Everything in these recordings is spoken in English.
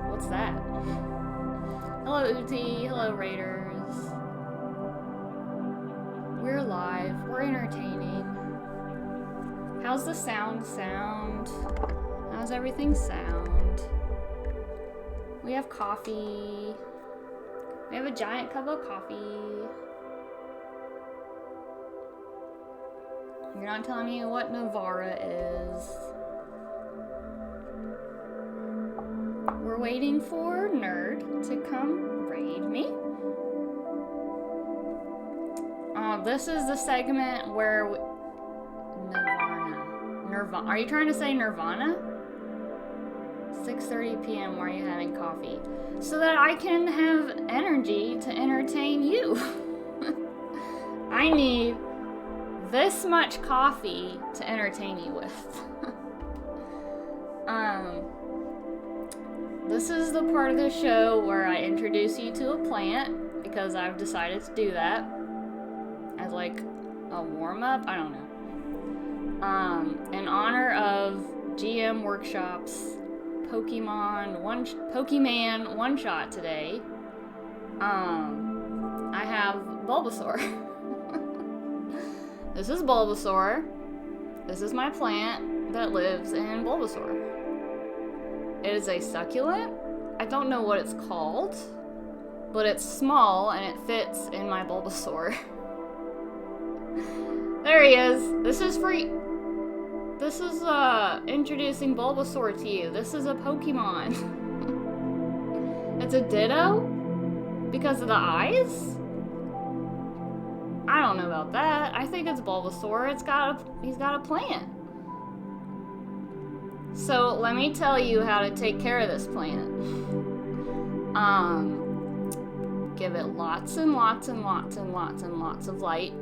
What's that? Hello, Uti. Hello, Raiders. We're live. We're entertaining. How's the sound? How's everything sound? We have coffee. We have a giant cup of coffee. You're not telling me what Navara is. We're waiting for Nerd to come raid me. This is the segment where Nirvana. Are you trying to say Nirvana? 6:30 p.m. Why are you having coffee? So that I can have energy to entertain you. I need this much coffee to entertain you with. This is the part of the show where I introduce you to a plant because I've decided to do that as like a warm-up. I don't know. In honor of GM Workshop's Pokemon one shot today. I have Bulbasaur. This is Bulbasaur. This is my plant that lives in Bulbasaur. It is a succulent. I don't know what it's called, but it's small and it fits in my Bulbasaur. There he is. This is introducing Bulbasaur to you. This is a Pokemon. It's a Ditto because of the eyes? I don't know about that. I think it's Bulbasaur. He's got a plant. So let me tell you how to take care of this plant. Give it lots and lots and lots and lots and lots of light.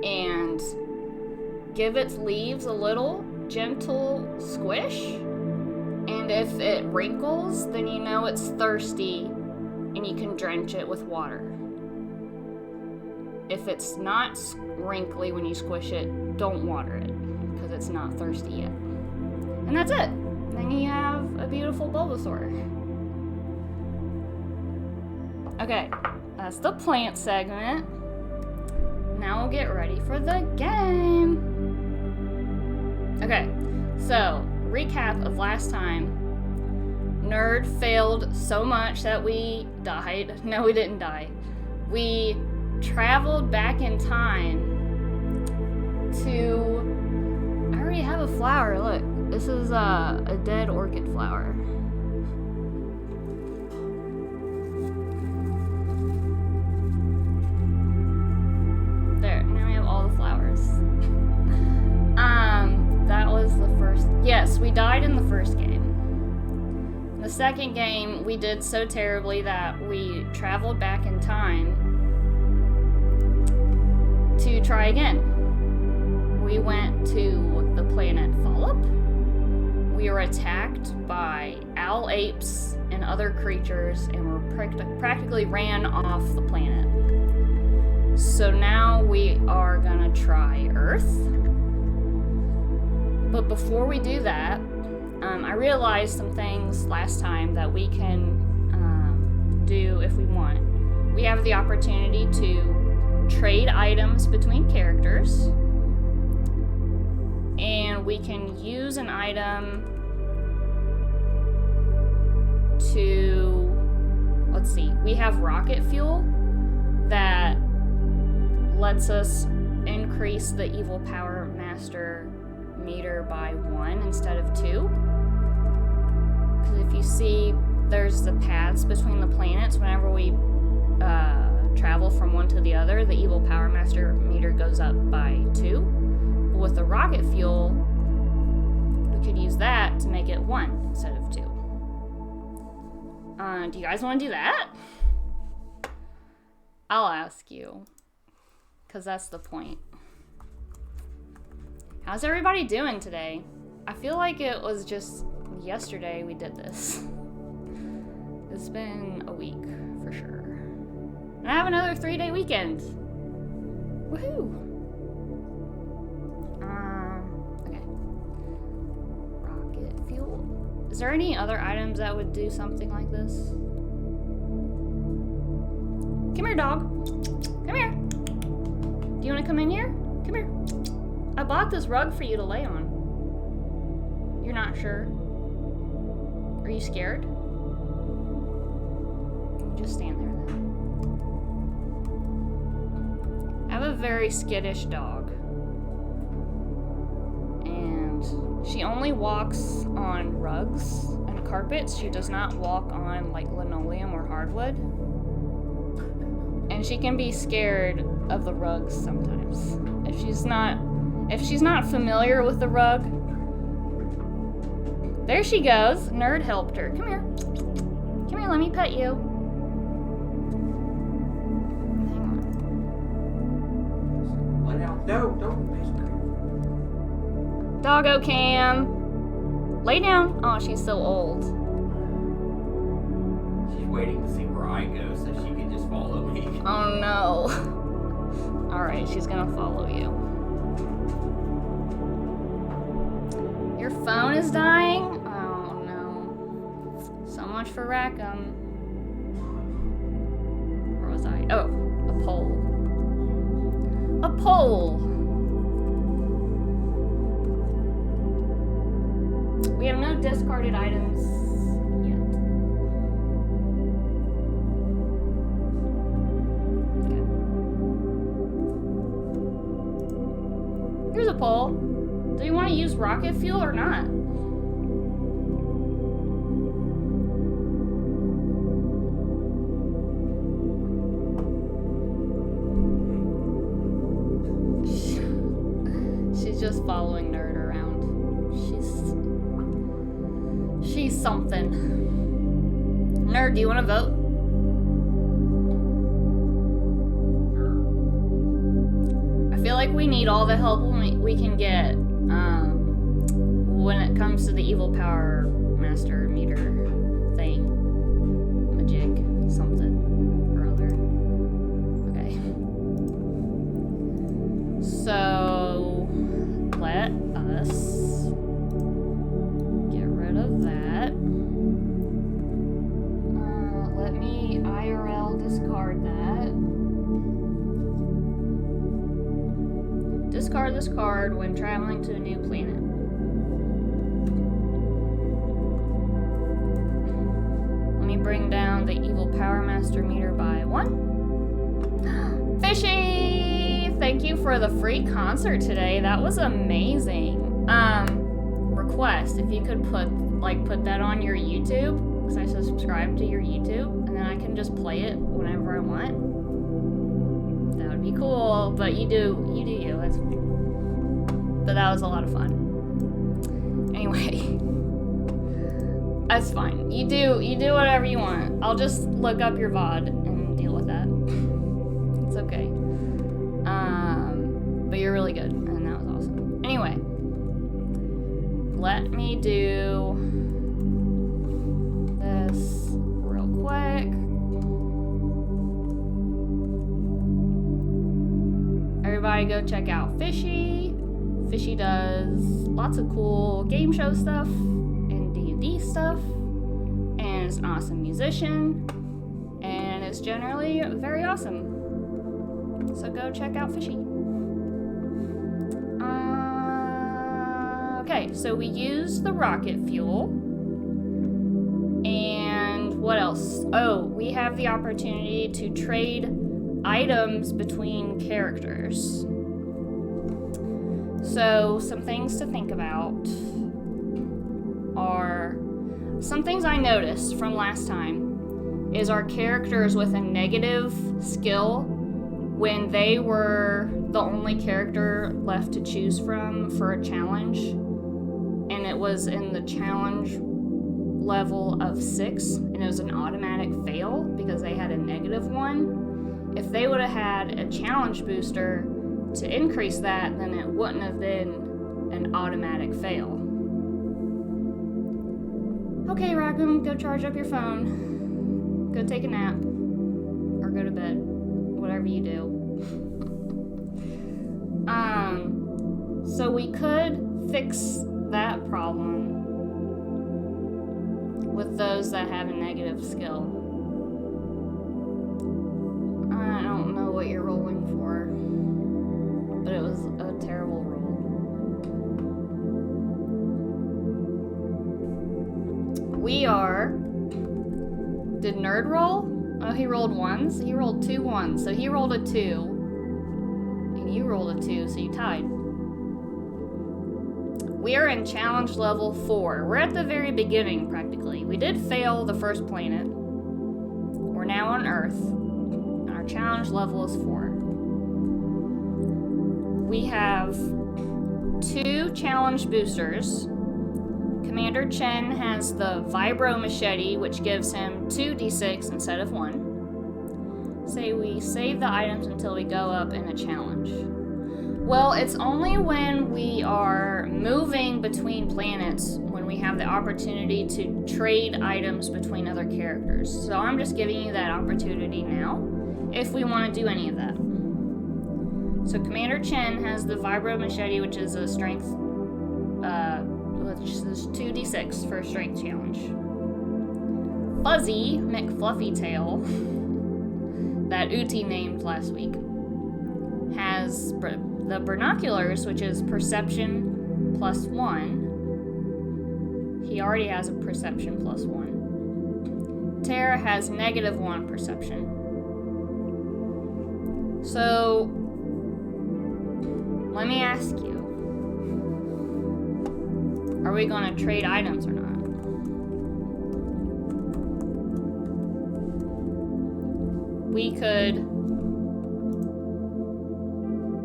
And give its leaves a little gentle squish. And if it wrinkles, then you know it's thirsty and you can drench it with water. If it's not wrinkly when you squish it, don't water it because it's not thirsty yet. And that's it. Then you have a beautiful Bulbasaur. Okay, that's the plant segment. Now we'll get ready for the game. Okay, so recap of last time. Nerd failed so much that we died. No, we didn't die. We traveled back in time to... I already have a flower, look. This is a dead orchid flower. There, now we have all the flowers. That was the first... Yes, we died in the first game. In the second game, we did so terribly that we traveled back in time to try again. We went to the planet Follop. We were attacked by owl apes and other creatures and were practically ran off the planet. So now we are gonna try Earth. But before we do that, I realized some things last time that we can do if we want. We have the opportunity to trade items between characters, and we can use an item to, let's see, we have rocket fuel that lets us increase the evil power master meter by 1 instead of 2. Because if you see, there's the paths between the planets. Whenever we travel from one to the other, the evil power master meter goes up by 2. But with the rocket fuel, we could use that to make it 1 instead of 2. Do you guys want to do that? I'll ask you, because that's the point. How's everybody doing today? I feel like it was just yesterday we did this. It's been a week, for sure. And I have another 3-day weekend. Woohoo! Okay. Rocket fuel. Is there any other items that would do something like this? Come here, dog. Come here. Do you want to come in here? Come here. I bought this rug for you to lay on. You're not sure? Are you scared? Just stand there then. I have a very skittish dog. And she only walks on rugs and carpets. She does not walk on like linoleum or hardwood. And she can be scared of the rugs sometimes. If she's not familiar with the rug. There she goes. Nerd helped her. Come here. Come here, let me pet you. Hang on. Lay down. No, don't. Doggo Cam. Lay down. Oh, she's so old. She's waiting to see where I go so she can just follow me. Oh no. Alright, she's gonna follow you. Your phone is dying? Oh no. So much for Rackham. Where was I? Oh, a pole. A pole! We have no discarded items yet. Okay. Here's a pole. Do you want to use rocket fuel or not? She's just following Nerd around. She's something. Nerd, do you want to vote? I feel like we need all the help we can get when it comes to the evil power master meter thing. Majig something or other. Okay. So let us get rid of that. Let me IRL discard that. Discard this card when traveling to a new planet. Let me bring down the evil power master meter by 1. Fishy! Thank you for the free concert today. That was amazing. Request if you could put that on your YouTube, because I subscribe to your YouTube, and then I can just play it whenever I want. That would be cool. But you do you. That's fine. But that was a lot of fun. Anyway, that's fine. You do whatever you want. I'll just look up your VOD and deal with that. It's okay. But you're really good, and that was awesome. Anyway, let me do this real quick. Everybody go check out Fishy. Fishy does lots of cool game show stuff and D&D stuff, and is an awesome musician, and is generally very awesome. So go check out Fishy. Okay, so we used the rocket fuel. And what else? Oh, we have the opportunity to trade items between characters. So some things to think about are some things I noticed from last time is our characters with a negative skill, when they were the only character left to choose from for a challenge, and it was in the challenge level of 6, and it was an automatic fail because they had a -1. If they would have had a challenge booster to increase that, then it wouldn't have been an automatic fail. Okay, Raccoon, go charge up your phone. Go take a nap. Or go to bed. Whatever you do. So we could fix that problem with those that have a negative skill. I don't know what you're rolling for, but it was a terrible roll. We are... Did Nerd roll? Oh, he rolled ones? He rolled 2 ones, so he rolled a 2. And you rolled a 2, so you tied. We are in challenge level 4. We're at the very beginning, practically. We did fail the first planet. We're now on Earth. And our challenge level is 4. We have 2 challenge boosters. Commander Chen has the Vibro Machete, which gives him 2d6 instead of 1. Say we save the items until we go up in a challenge. Well, it's only when we are moving between planets when we have the opportunity to trade items between other characters. So I'm just giving you that opportunity now, if we want to do any of that. So Commander Chen has the Vibro Machete, which is a strength, which is 2d6 for a strength challenge. Fuzzy McFluffytail, that Uti named last week, has the binoculars, which is perception plus 1. He already has a perception plus 1. Tara has -1 perception. So, let me ask you, are we going to trade items or not? We could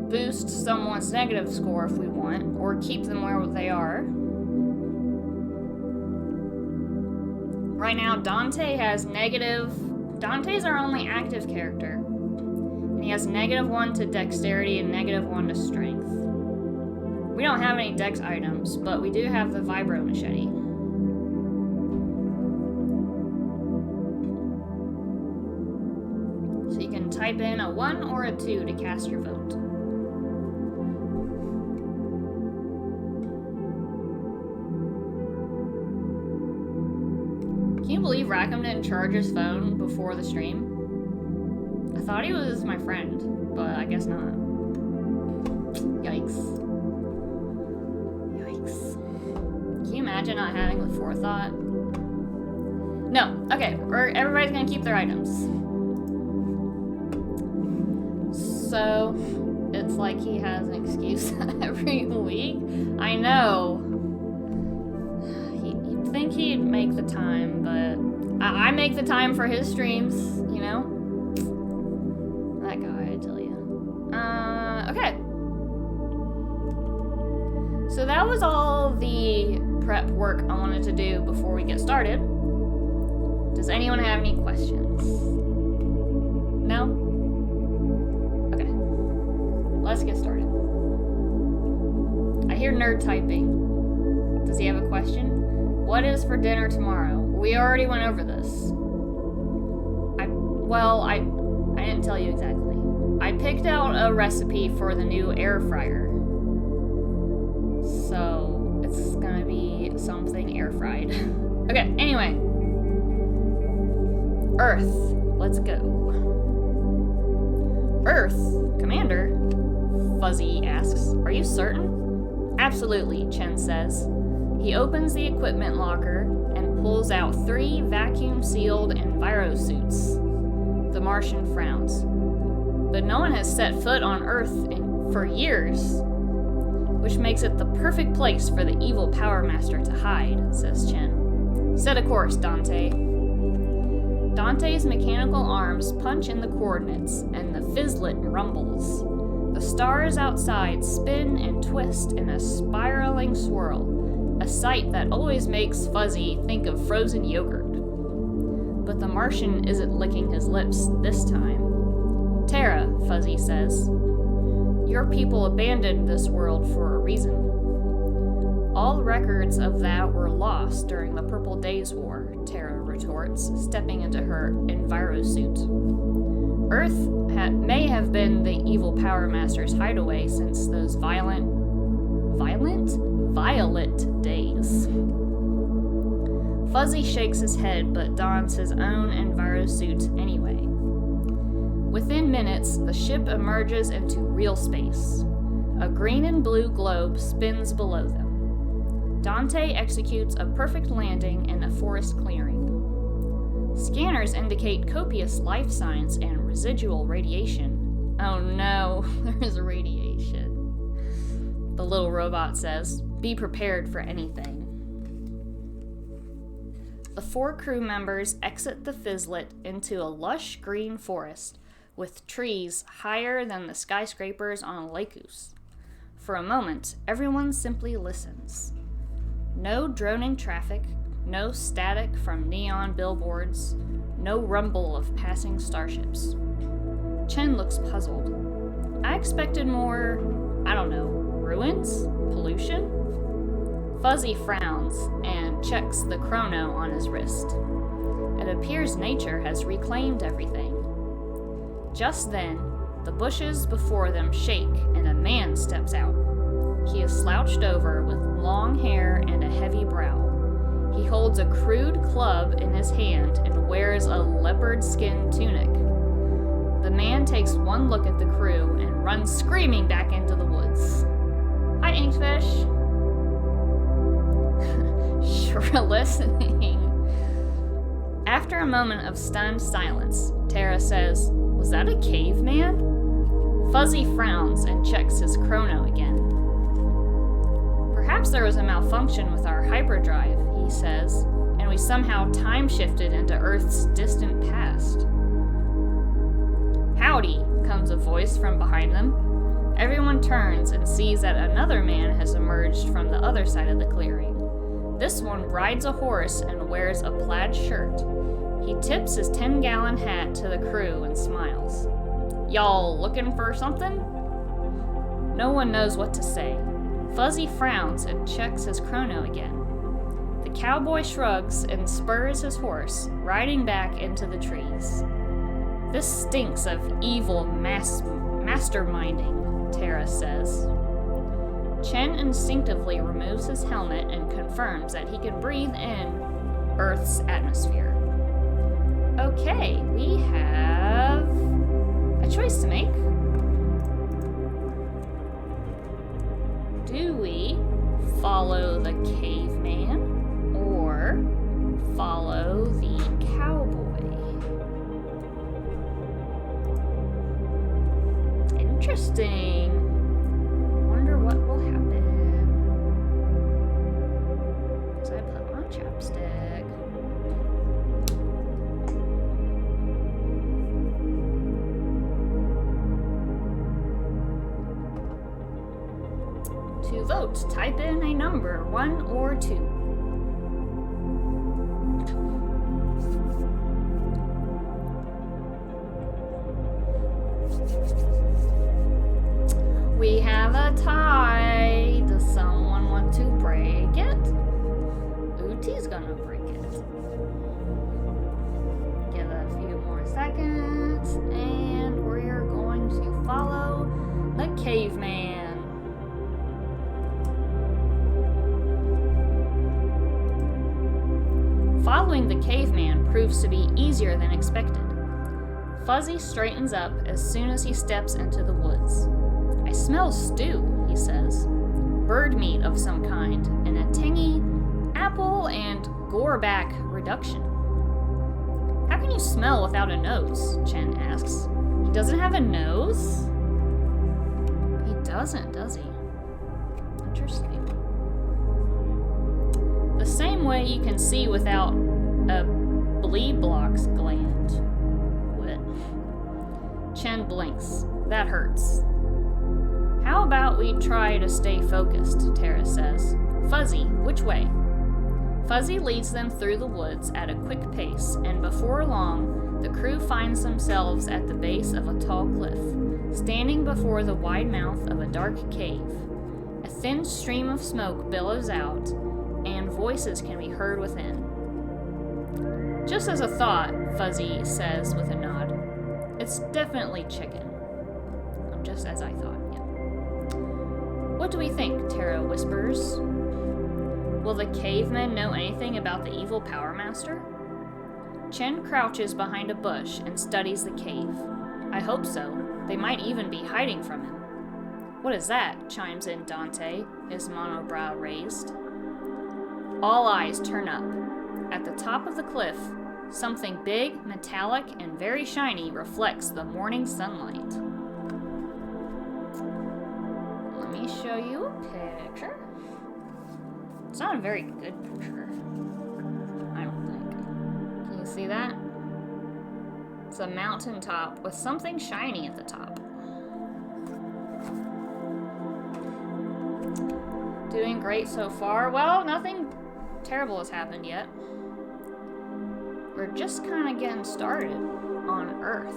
boost someone's negative score if we want, or keep them where they are. Right now, Dante has Dante's our only active character. And he has -1 to dexterity and -1 to strength. We don't have any dex items, but we do have the Vibro Machete. So you can type in a 1 or a 2 to cast your vote. Can you believe Rackham didn't charge his phone before the stream? I thought he was my friend, but I guess not. Yikes. Yikes. Can you imagine not having the forethought? No. Okay, everybody's gonna keep their items. So, it's like he has an excuse every week. I know. You'd think he'd make the time, but I make the time for his streams, you know? That guy, I tell you. Okay. So that was all the prep work I wanted to do before we get started. Does anyone have any questions? No? Okay. Let's get started. I hear nerd typing. Does he have a question? What is for dinner tomorrow? We already went over this. I didn't tell you exactly. I picked out a recipe for the new air fryer. So, it's gonna be something air fried. Okay, anyway. Earth. Let's go. Earth? Commander? Fuzzy asks. Are you certain? Absolutely, Chen says. He opens the equipment locker and pulls out 3 vacuum-sealed Enviro suits. The Martian frowns. But no one has set foot on Earth for years, which makes it the perfect place for the evil Power Master to hide, says Chen. Set a course, Dante. Dante's mechanical arms punch in the coordinates, and the fizzlet rumbles. The stars outside spin and twist in a spiraling swirl, a sight that always makes Fuzzy think of frozen yogurt. But the Martian isn't licking his lips this time. Tara, Fuzzy says, your people abandoned this world for a reason. All records of that were lost during the Purple Days War, Tara retorts, stepping into her Enviro suit. Earth may have been the evil Power Master's hideaway since those violet days. Fuzzy shakes his head but dons his own envirosuit anyway. Within minutes, the ship emerges into real space. A green and blue globe spins below them. Dante executes a perfect landing in a forest clearing. Scanners indicate copious life signs and residual radiation. Oh no, there's radiation. The little robot says, "Be prepared for anything." The 4 crew members exit the Fizzlet into a lush green forest with trees higher than the skyscrapers on Lakus. For a moment, everyone simply listens. No droning traffic, no static from neon billboards, no rumble of passing starships. Chen looks puzzled. I expected more, ruins? Pollution? Fuzzy frowns and checks the chrono on his wrist. It appears nature has reclaimed everything. Just then, the bushes before them shake and a man steps out. He is slouched over with long hair and a heavy brow. He holds a crude club in his hand and wears a leopard skin tunic. The man takes one look at the crew and runs screaming back into the woods. Hi, Inkfish. Sure listening. After a moment of stunned silence, Tara says, "Was that a caveman?" Fuzzy frowns and checks his chrono again. "Perhaps there was a malfunction with our hyperdrive," he says, "and we somehow time-shifted into Earth's distant past." "Howdy," comes a voice from behind them. Everyone turns and sees that another man has emerged from the other side of the clearing. This one rides a horse and wears a plaid shirt. He tips his 10-gallon hat to the crew and smiles. "Y'all looking for something?" No one knows what to say. Fuzzy frowns and checks his chrono again. The cowboy shrugs and spurs his horse, riding back into the trees. "This stinks of evil masterminding," Tara says. Chen instinctively removes his helmet and confirms that he can breathe in Earth's atmosphere. Okay, we have a choice to make. Do we follow the caveman or follow the cowboy? Interesting. Wonder what will happen. Because I put on chapstick. To vote, type in a number, 1 or 2. We have a tie. Does someone want to break it? Uti's gonna break it. Give it a few more seconds, and we're going to follow the caveman. Following the caveman proves to be easier than expected. Fuzzy straightens up as soon as he steps into the woods. "I smell stew," he says. "Bird meat of some kind, and a tangy apple and goreback reduction." "How can you smell without a nose?" Chen asks. "He doesn't have a nose?" He doesn't, does he? Interesting. The same way you can see without a Bleeblock's gland. What? Chen blinks. "That hurts." "How about we try to stay focused?" Tara says. "Fuzzy, which way?" Fuzzy leads them through the woods at a quick pace, and before long, the crew finds themselves at the base of a tall cliff, standing before the wide mouth of a dark cave. A thin stream of smoke billows out, and voices can be heard within. "Just as a thought," Fuzzy says with a nod. "It's definitely chicken." Just as I thought, yeah. "What do we think?" Tara whispers. Will the cavemen know anything about the evil Power Master? Chen crouches behind a bush and studies the cave. I hope so. They might even be hiding from him. What is that? Chimes in Dante, his monobrow raised. All eyes turn up. At the top of the cliff, something big, metallic, and very shiny reflects the morning sunlight. Let me show you a picture. It's not a very good picture, I don't think. Can you see that? It's a mountaintop with something shiny at the top. Doing great so far. Well, nothing terrible has happened yet. We're just kind of getting started on Earth.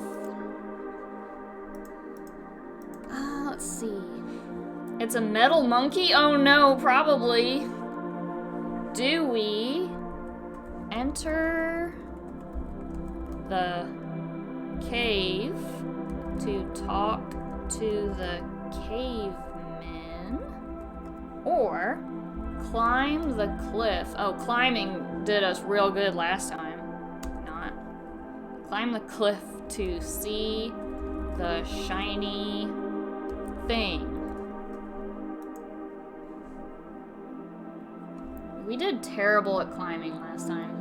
Let's see. It's a metal monkey? Oh no, probably. Do we enter the cave to talk to the cavemen? Or climb the cliff? Oh, climbing did us real good last time. Not. Climb the cliff to see the shiny thing. We did terrible at climbing last time.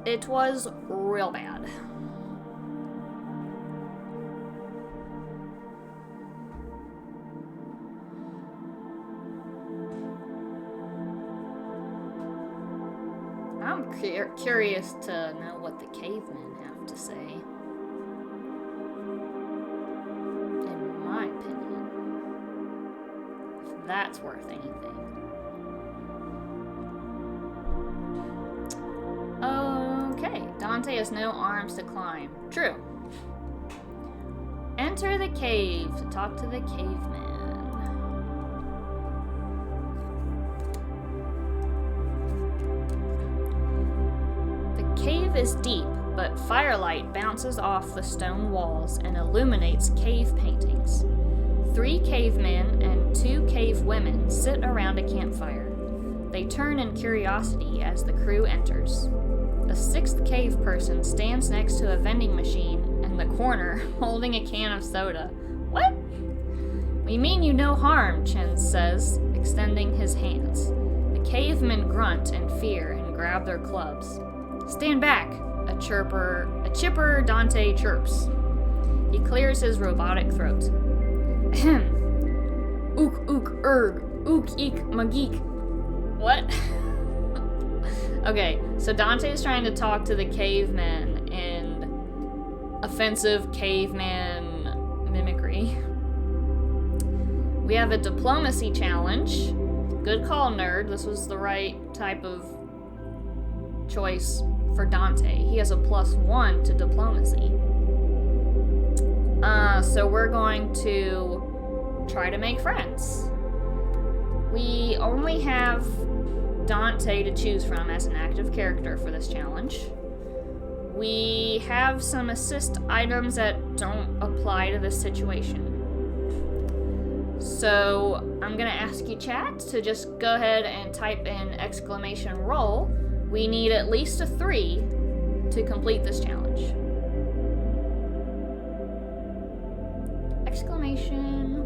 It was real bad. I'm curious to know what the cavemen have to say. In my opinion, if that's worth anything. Okay, Dante has no arms to climb. True. Enter the cave to talk to the caveman. The cave is deep, but firelight bounces off the stone walls and illuminates cave paintings. 3 cavemen and 2 cave women sit around a campfire. They turn in curiosity as the crew enters. A 6th cave person stands next to a vending machine in the corner, holding a can of soda. What? We mean you no harm, Chen says, extending his hands. The cavemen grunt in fear and grab their clubs. Stand back, a chipper Dante chirps. He clears his robotic throat. Ahem. Ook ook erg, ook ik magik. What? Okay, so Dante is trying to talk to the cavemen in offensive caveman mimicry. We have a diplomacy challenge. Good call, nerd. This was the right type of choice for Dante. He has a +1 to diplomacy. So we're going to try to make friends. We only have Dante to choose from as an active character for this challenge. We have some assist items that don't apply to this situation. So I'm gonna ask you, chat, to just go ahead and type in !roll. We need at least a 3 to complete this challenge.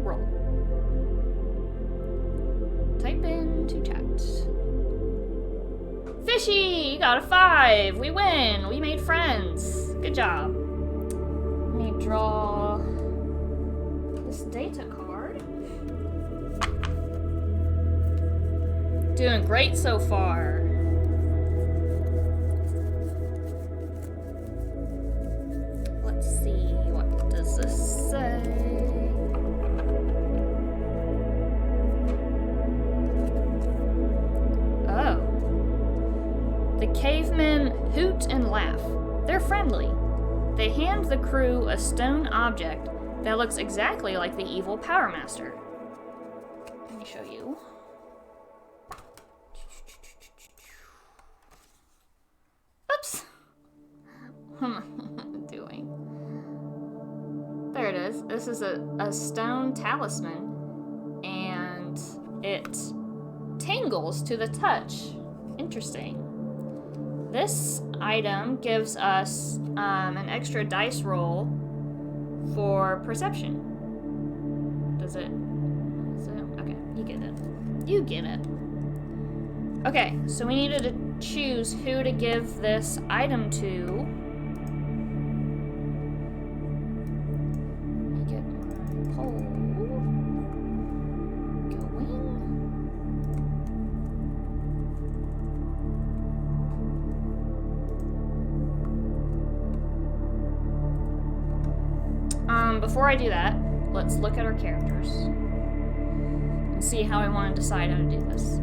!roll. Type in to chat. Fishy! You got a 5! We win! We made friends! Good job. Let me draw this data card. Doing great so far. Let's see, what does this say? The cavemen hoot and laugh. They're friendly. They hand the crew a stone object that looks exactly like the evil Power Master. Let me show you. Oops. What am I doing? There it is. This is a stone talisman, and it tingles to the touch. Interesting. This item gives us an extra dice roll for perception. Does it? Okay, you get it. You get it. Okay, so we needed to choose who to give this item to. Let me get my poll going. Before I do that, let's look at our characters and see how I want to decide how to do this.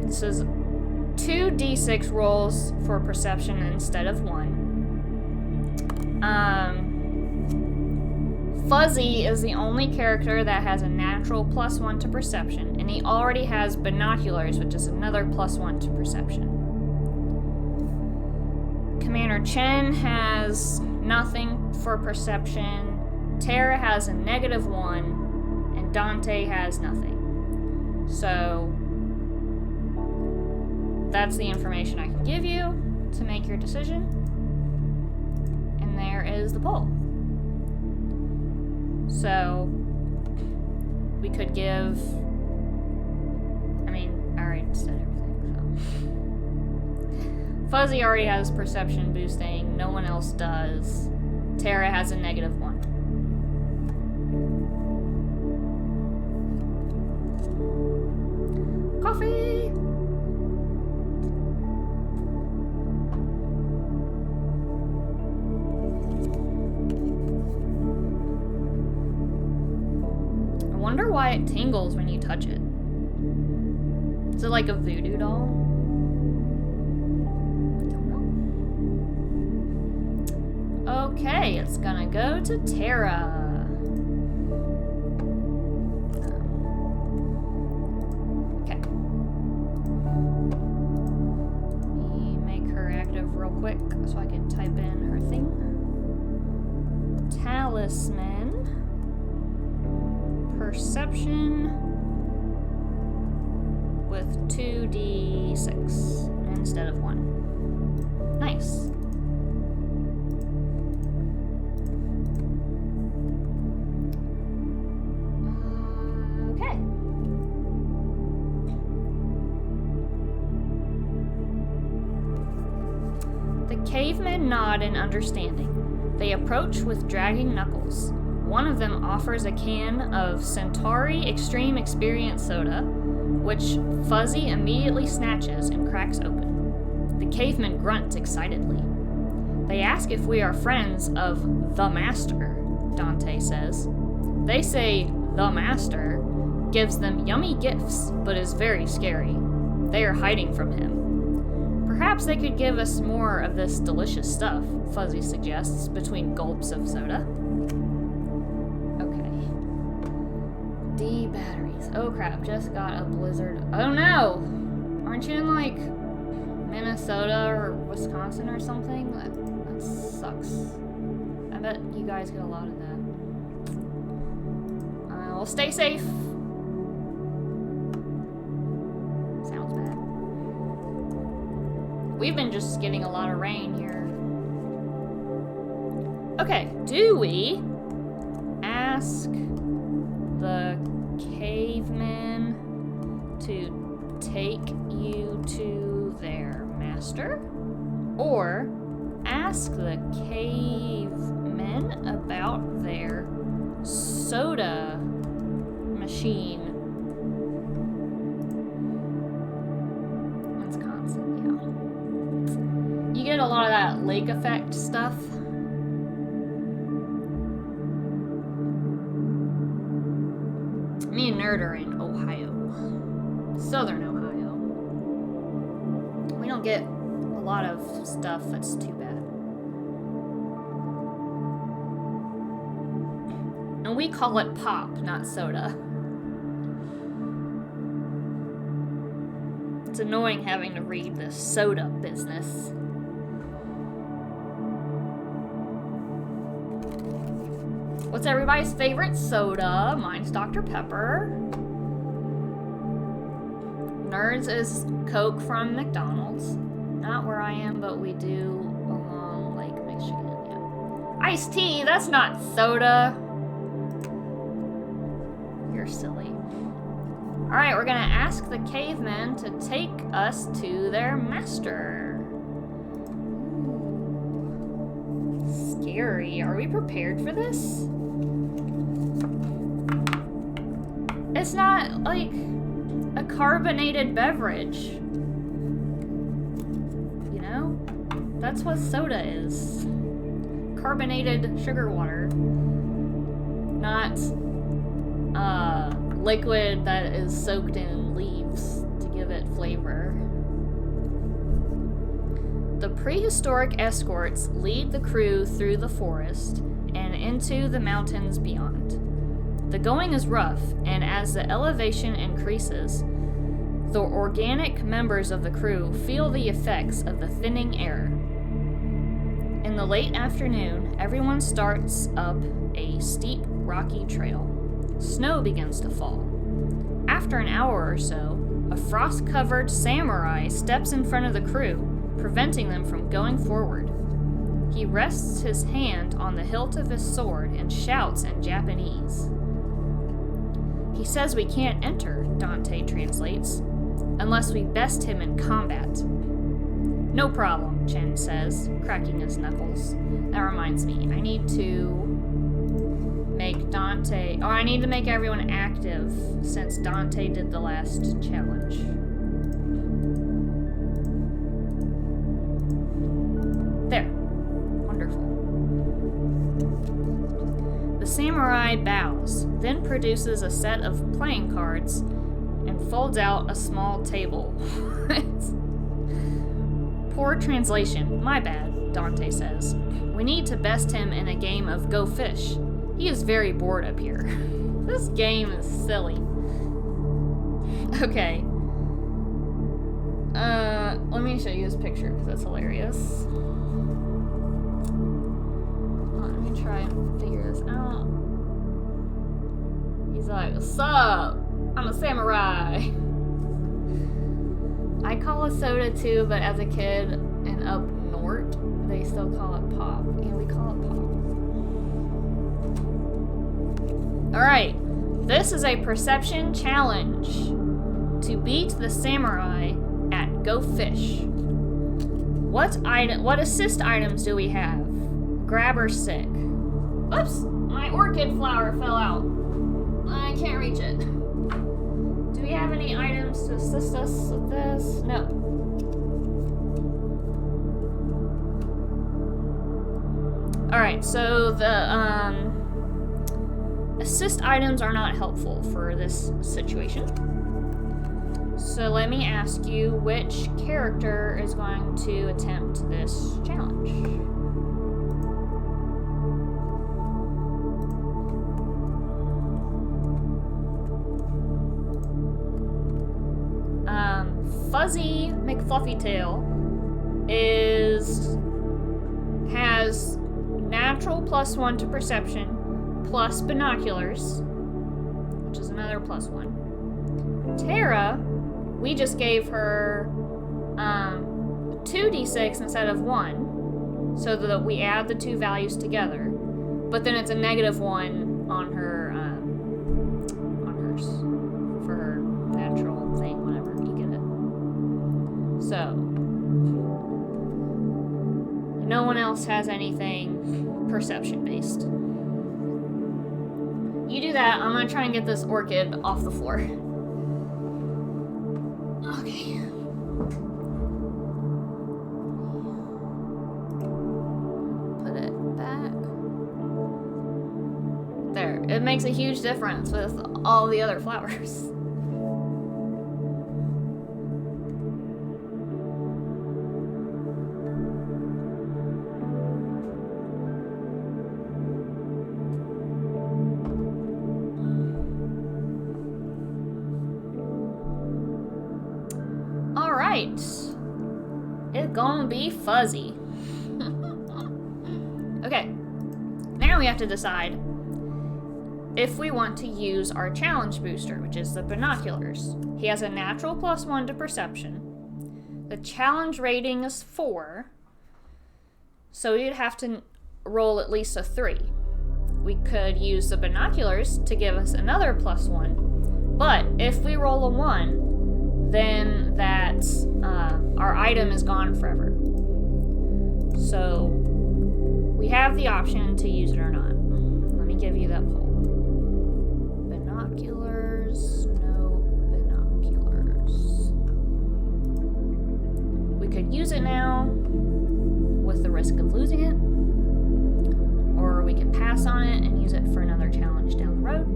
This is 2d6 rolls for perception instead of 1. Fuzzy is the only character that has a natural +1 to perception, and he already has binoculars, which is another +1 to perception. Commander Chen has nothing for perception. Tara has a -1, and Dante has nothing. So that's the information I can give you to make your decision. And there is the poll. So we could give, I already said everything, so. Fuzzy already has perception boosting, no one else does. Tara has a -1. Coffee! I wonder why it tingles when you touch it. Is it like a voodoo doll? I don't know. Okay, it's gonna go to Tara. Real quick so I can type in her thing. Talisman. Perception with 2d6 instead of 1. Nice. Okay. The cavemen nod in understanding. They approach with dragging knuckles. One of them offers a can of Centauri Extreme Experience soda, which Fuzzy immediately snatches and cracks open. The cavemen grunt excitedly. They ask if we are friends of the Master, Dante says. They say the Master gives them yummy gifts, but is very scary. They are hiding from him. Perhaps they could give us more of this delicious stuff, Fuzzy suggests, between gulps of soda. Okay. D batteries. Oh crap, just got a blizzard. Oh no! Aren't you in like Minnesota or Wisconsin or something? That sucks. I bet you guys get a lot of that. Well, stay safe. Sounds bad. We've been just getting a lot of rain here. Okay, do we ask the cavemen to take you to their master? Or ask the cavemen about their soda machine? You get a lot of that lake effect stuff. Me and Nerd are in Ohio. Southern Ohio. We don't get a lot of stuff that's too bad. And we call it pop, not soda. It's annoying having to read this soda business. What's everybody's favorite soda? Mine's Dr. Pepper. Nerds is Coke from McDonald's. Not where I am, but we do along Lake Michigan, yeah. Iced tea, that's not soda. You're silly. Alright, we're gonna ask the cavemen to take us to their master. Scary. Are we prepared for this? It's not like a carbonated beverage. You know? That's what soda is. Carbonated sugar water. Not liquid that is soaked in leaves to give it flavor. The prehistoric escorts lead the crew through the forest and into the mountains beyond. The going is rough, and as the elevation increases, the organic members of the crew feel the effects of the thinning air. In the late afternoon, everyone starts up a steep, rocky trail. Snow begins to fall. After an hour or so, a frost-covered samurai steps in front of the crew, preventing them from going forward. He rests his hand on the hilt of his sword and shouts in Japanese. He says we can't enter, Dante translates, unless we best him in combat. No problem, Chen says, cracking his knuckles. That reminds me, I need to make Dante... Oh, I need to make everyone active, since Dante did the last challenge. There. Wonderful. The samurai bows, then produces a set of playing cards and folds out a small table. Poor translation. My bad, Dante says. We need to best him in a game of Go Fish. He is very bored up here. This game is silly. Okay. Let me show you his picture because that's hilarious. Let me try and figure this out. He's like, "What's up? I'm a samurai." I call it soda too, but as a kid and up north, they still call it pop. Yeah, we call it pop. Alright, this is a perception challenge to beat the samurai at Go Fish. What assist items do we have? Grab or sick. Oops, my orchid flower fell out. I can't reach it. Do we have any items to assist us with this? No. Alright, so the assist items are not helpful for this situation. So let me ask you, which character is going to attempt this challenge? Fuzzy McFluffytail has natural +1 to perception plus binoculars, which is another +1. Tara, we just gave her 2d6 instead of 1, so that we add the two values together. But then it's a -1 on her on hers for her natural thing, whatever, you get it. So no one else has anything perception based. You do that. I'm gonna try and get this orchid off the floor. Okay. Put it back. There. It makes a huge difference with all the other flowers. It's gonna be fuzzy. Okay, now we have to decide if we want to use our challenge booster, which is the binoculars. He has a natural +1 to perception. The challenge rating is 4, so we'd have to roll at least a 3. We could use the binoculars to give us another +1, but if we roll a 1, then our item is gone forever. So we have the option to use it or not. Let me give you that poll. Binoculars, no binoculars. We could use it now with the risk of losing it, or we could pass on it and use it for another challenge down the road.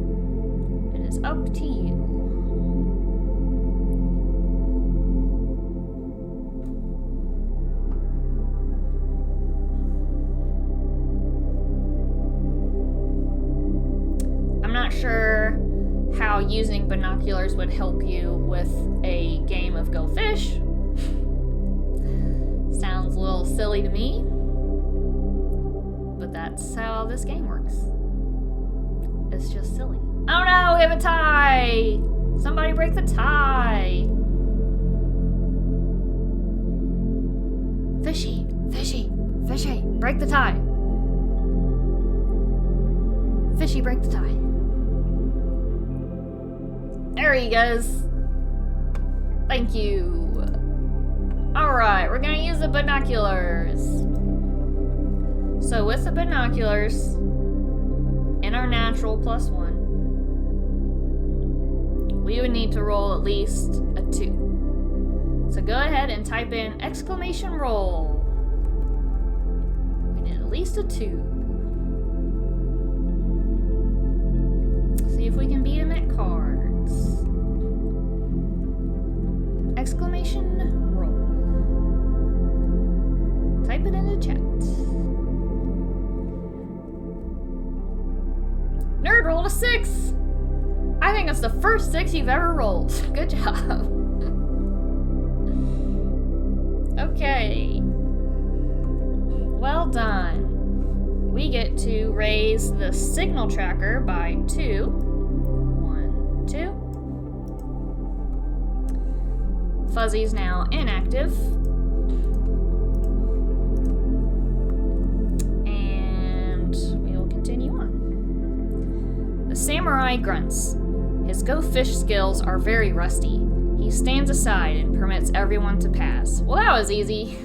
It is up to you. I'm not sure how using binoculars would help you with a game of Go Fish. Sounds a little silly to me, but that's how this game works. It's just silly. Oh no, we have a tie! Somebody break the tie! Fishy, fishy, fishy, break the tie. Fishy, break the tie. There he goes. Thank you. Alright, we're gonna use the binoculars. So with the binoculars, in our natural +1, we would need to roll at least a 2. So go ahead and type in exclamation roll. We need at least a 2. See if we can beat him at cards. Exclamation roll. Type it in the chat. Nerd rolled a 6! I think it's the first 6 you've ever rolled. Good job. Okay. Well done. We get to raise the signal tracker by 2. 1, 2. Fuzzy's now inactive. And we will continue on. The samurai grunts. His Go Fish skills are very rusty. He stands aside and permits everyone to pass. Well, that was easy.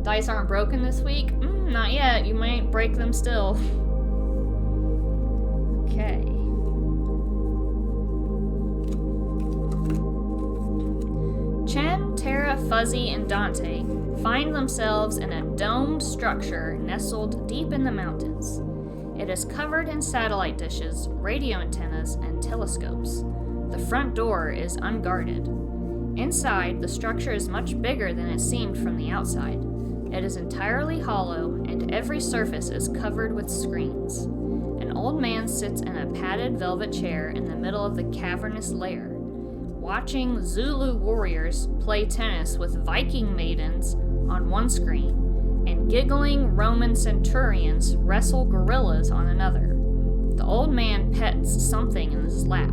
Dice aren't broken this week? Not yet. You might break them still. Okay. Chen, Terra, Fuzzy, and Dante find themselves in a domed structure nestled deep in the mountains. It is covered in satellite dishes, radio antennas, and telescopes. The front door is unguarded. Inside, the structure is much bigger than it seemed from the outside. It is entirely hollow, and every surface is covered with screens. An old man sits in a padded velvet chair in the middle of the cavernous lair, watching Zulu warriors play tennis with Viking maidens on one screen, and giggling Roman centurions wrestle gorillas on another. The old man pets something in his lap.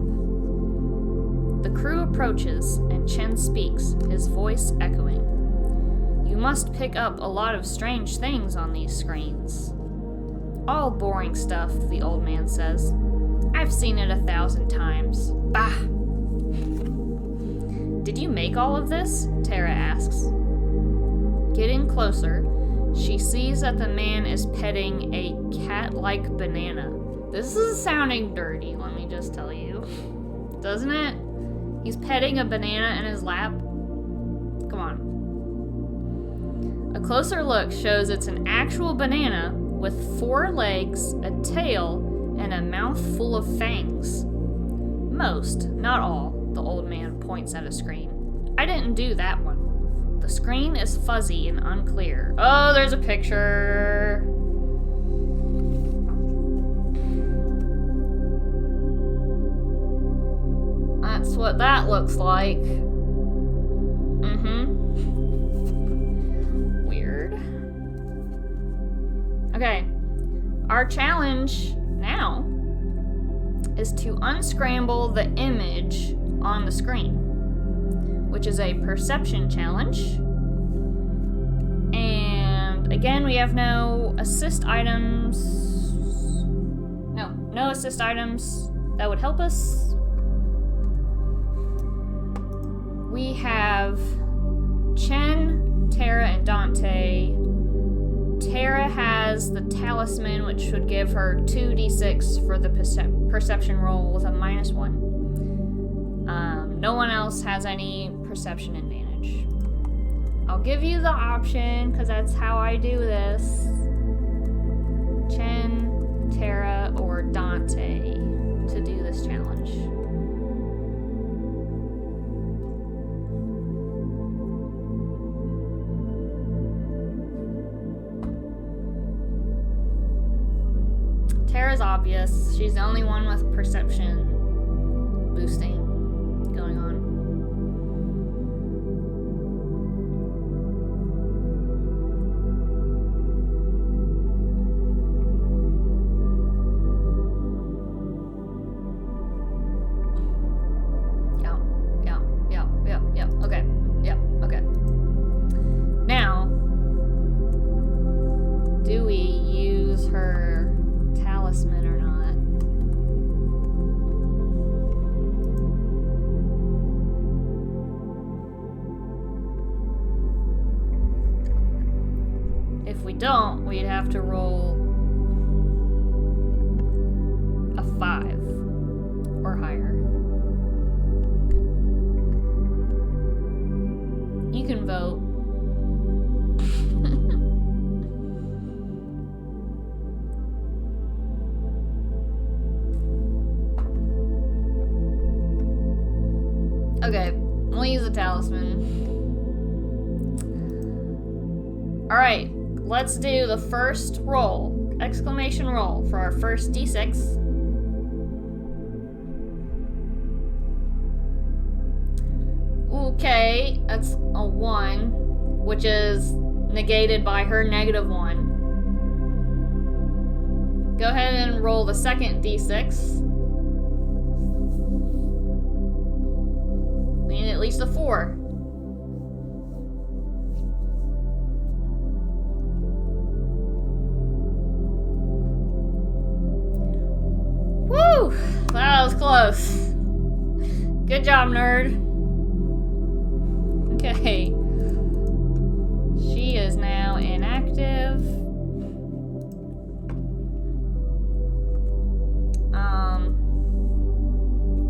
The crew approaches, and Chen speaks, his voice echoing. You must pick up a lot of strange things on these screens. All boring stuff, the old man says. I've seen it 1,000 times. Bah! Did you make all of this? Terra asks. Getting closer, she sees that the man is petting a cat-like banana. This is sounding dirty, let me just tell you. Doesn't it? He's petting a banana in his lap. Come on. A closer look shows it's an actual banana with 4 legs, a tail, and a mouth full of fangs. Most, not all, the old man points at a screen. I didn't do that one. The screen is fuzzy and unclear. Oh, there's a picture. That's what that looks like. Weird. Okay. Our challenge now is to unscramble the image on the screen, which is a perception challenge. And again, we have no assist items. No assist items that would help us. We have Chen, Tara, and Dante. Tara has the talisman, which would give her 2d6 for the perception roll with a -1. No one else has any perception advantage. I'll give you the option, because that's how I do this. Chen, Tara, or Dante to do this challenge. Tara's obvious. She's the only one with perception boosting going on. Yeah. Okay. Now, do we use her talisman or not? If we don't, we'd have to roll a 5 or higher. You can vote. Okay, we'll use a talisman. Alright, let's do the first roll. Exclamation roll for our first d6. Okay, that's a 1, which is negated by her -1. Go ahead and roll the second d6. We need at least a 4. Woo! That was close. Good job, nerd. Okay. She is now inactive.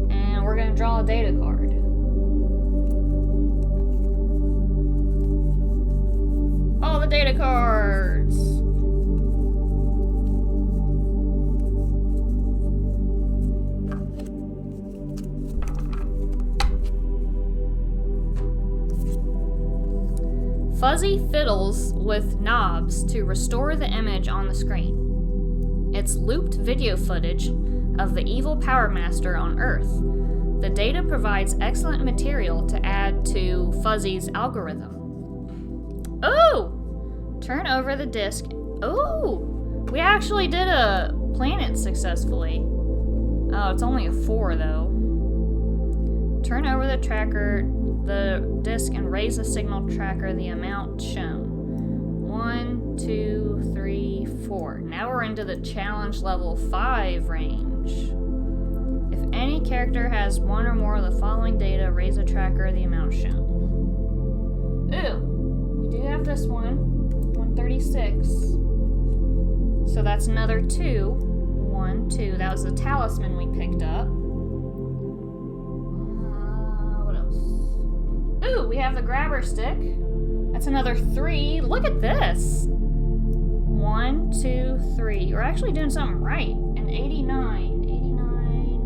And we're gonna draw a data card. All the data cards. Fuzzy fiddles with knobs to restore the image on the screen. It's looped video footage of the evil Power Master on Earth. The data provides excellent material to add to Fuzzy's algorithm. Ooh! Turn over the disc. Ooh! We actually did a planet successfully. Oh, it's only a 4 though. Turn over the disc and raise the signal tracker the amount shown. 1, 2, 3, 4. Now we're into the challenge level 5 range. If any character has one or more of the following data, raise the tracker the amount shown. Ooh, we do have this one. 136. So that's another 2. 1, 2. That was the talisman we picked up. Ooh, we have the grabber stick. That's another 3. Look at this. 1, 2, 3. We're actually doing something right. And 89. 89.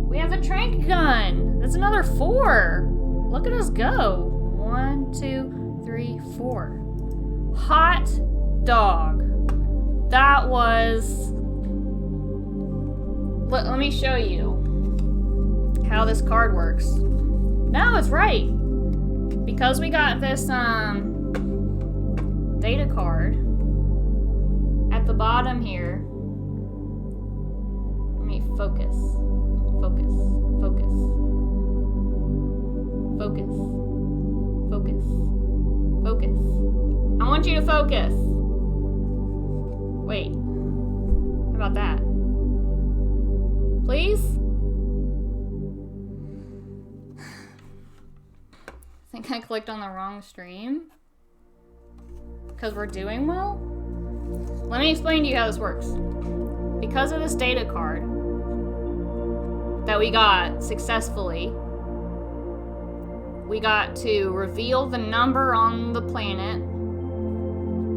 We have the trank gun. That's another 4. Look at us go. 1, 2, 3, 4. Hot dog. That was... Let me show you how this card works. No, it's right. Because we got this data card at the bottom here. Let me focus. Focus. Focus. Focus. Focus. Focus. I want you to focus. Wait. How about that? Please? I think I clicked on the wrong stream. Because we're doing well? Let me explain to you how this works. Because of this data card that we got successfully, we got to reveal the number on the planet,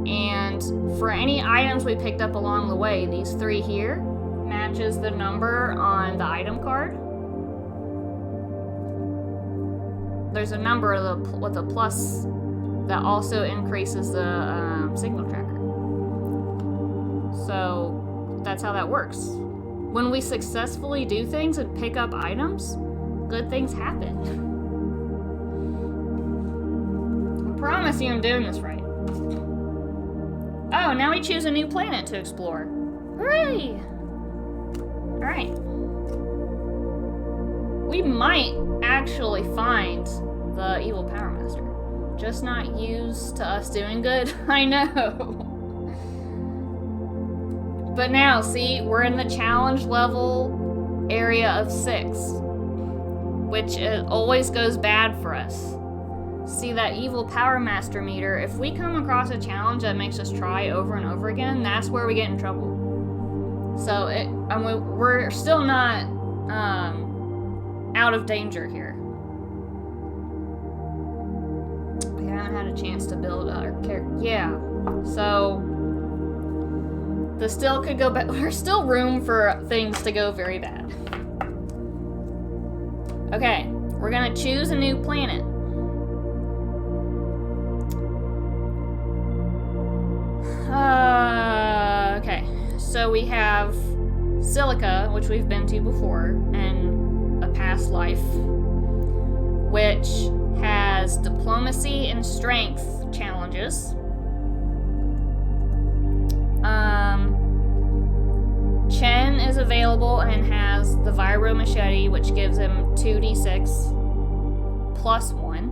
and for any items we picked up along the way, these 3 here matches the number on the item card. There's a number with a plus that also increases the signal tracker. So that's how that works. When we successfully do things and pick up items, good things happen. I promise you I'm doing this right. Oh, now we choose a new planet to explore. Hooray! Alright. We might actually find the evil Power Master. Just not used to us doing good. I know. But now, see, we're in the challenge level area of 6, which always goes bad for us. See that evil Power Master meter, if we come across a challenge that makes us try over and over again, that's where we get in trouble. So we're still not out of danger here. We haven't had a chance to build our character. Yeah, so there's still room for things to go very bad. Okay, we're gonna choose a new planet. Okay, so we have Silica, which we've been to before, in a past life, which has diplomacy and strength challenges. Chen is available and has the Viro Machete, which gives him 2d6 plus 1.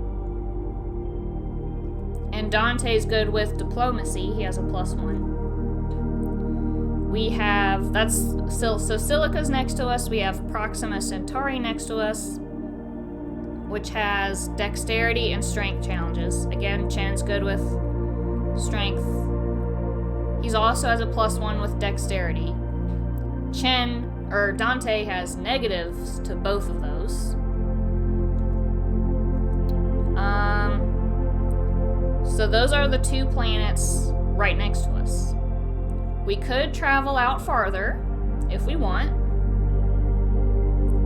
And Dante's good with diplomacy. He has a plus 1. We have, so Silica's next to us. We have Proxima Centauri next to us, which has dexterity and strength challenges. Again, Chen's good with strength. He's also has a plus 1 with dexterity. Dante has negatives to both of those. So those are the 2 planets right next to us. We could travel out farther if we want,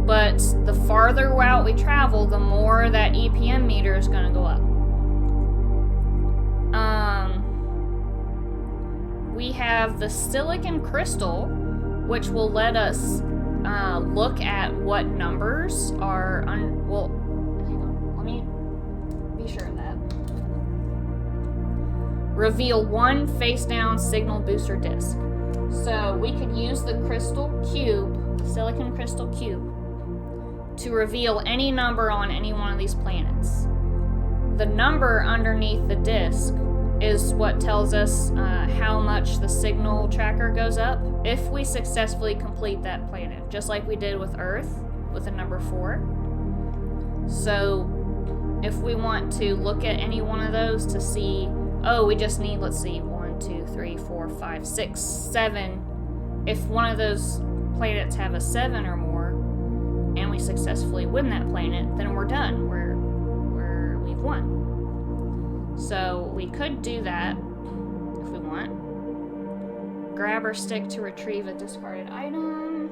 but the farther out we travel, the more that EPM meter is going to go up. We have the silicon crystal, which will let us look at what numbers are well, hang on, let me be sure of that. Reveal 1 face-down signal booster disc. So we could use the crystal cube, silicon crystal cube, to reveal any number on any one of these planets. The number underneath the disc is what tells us how much the signal tracker goes up if we successfully complete that planet, just like we did with Earth with the number 4. So if we want to look at any one of those to see, oh, we just need, let's see, 1, 2, 3, 4, 5, 6, 7. If one of those planets have a 7 or more, and we successfully win that planet, then we're done. We've won. So we could do that if we want. Grab or stick to retrieve a discarded item.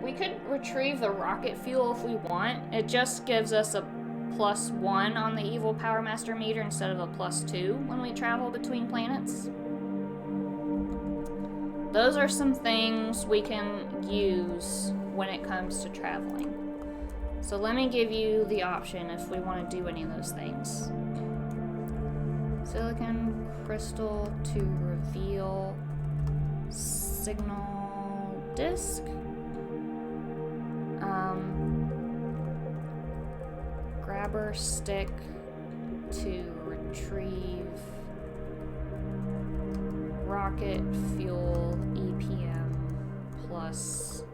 We could retrieve the rocket fuel if we want. It just gives us a plus 1 on the evil Power Master meter instead of a plus 2 when we travel between planets. Those are some things we can use when it comes to traveling. So let me give you the option if we want to do any of those things. Silicon crystal to reveal signal disc. Grabber stick to retrieve rocket fuel EPM +1.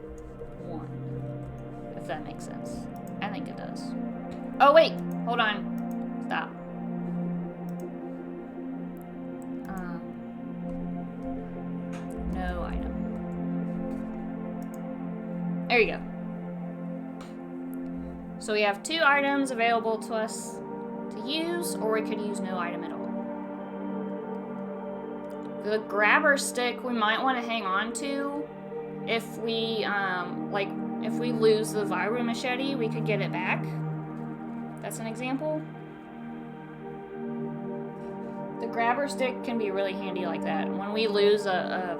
If that makes sense. I think it does. Oh wait, hold on. Stop. No item. There you go. So we have 2 items available to us to use, or we could use no item at all. The grabber stick we might want to hang on to. If we, if we lose the Viru machete, we could get it back. That's an example. The grabber stick can be really handy like that. When we lose a